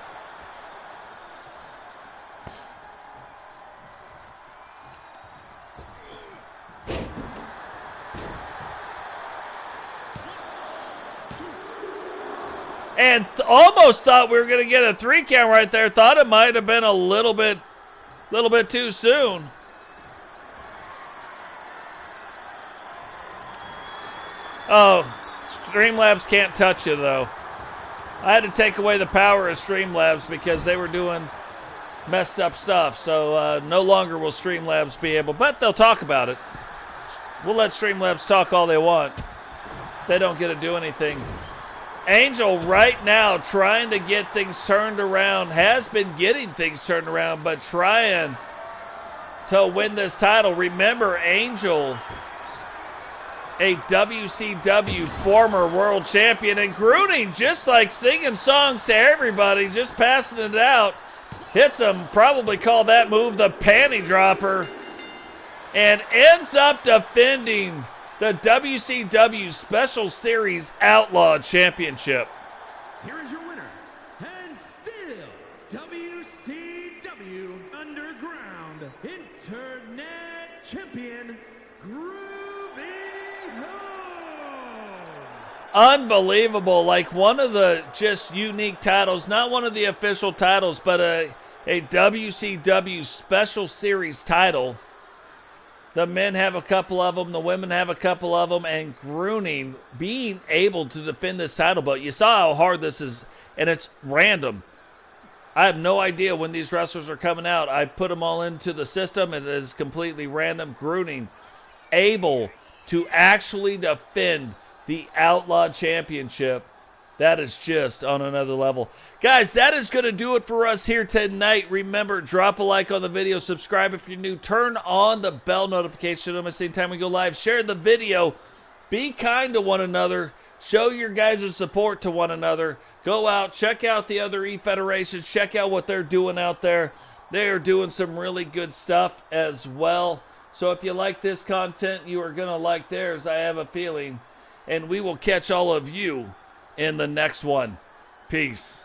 And almost thought we were going to get a 3 count right there. Thought it might have been a little bit too soon. Oh, Streamlabs can't touch you, though. I had to take away the power of Streamlabs because they were doing messed up stuff. So no longer will Streamlabs be able, but they'll talk about it. We'll let Streamlabs talk all they want. They don't get to do anything. Angel right now trying to get things turned around, has been getting things turned around, but trying to win this title. Remember, Angel, a WCW former world champion, and Grunning just like singing songs to everybody, just passing it out. Hits him, probably call that move the panty dropper, and ends up defending the WCW Special Series Outlaw Championship. Here is your winner, and still WCW Underground Internet champion, Groovy Holmes. Unbelievable. Like one of the just unique titles, not one of the official titles, but a WCW Special Series title. The men have a couple of them, the women have a couple of them, and Grunning being able to defend this title belt. You saw how hard this is, and it's random. I have no idea when these wrestlers are coming out. I put them all into the system. It is completely random. Grunning able to actually defend the Outlaw Championship. That is just on another level. Guys, that is going to do it for us here tonight. Remember, drop a like on the video. Subscribe if you're new. Turn on the bell notification at the same time we go live. Share the video. Be kind to one another. Show your guys' support to one another. Go out, check out the other E-Federations. Check out what they're doing out there. They are doing some really good stuff as well. So if you like this content, you are going to like theirs, I have a feeling. And we will catch all of you in the next one. Peace.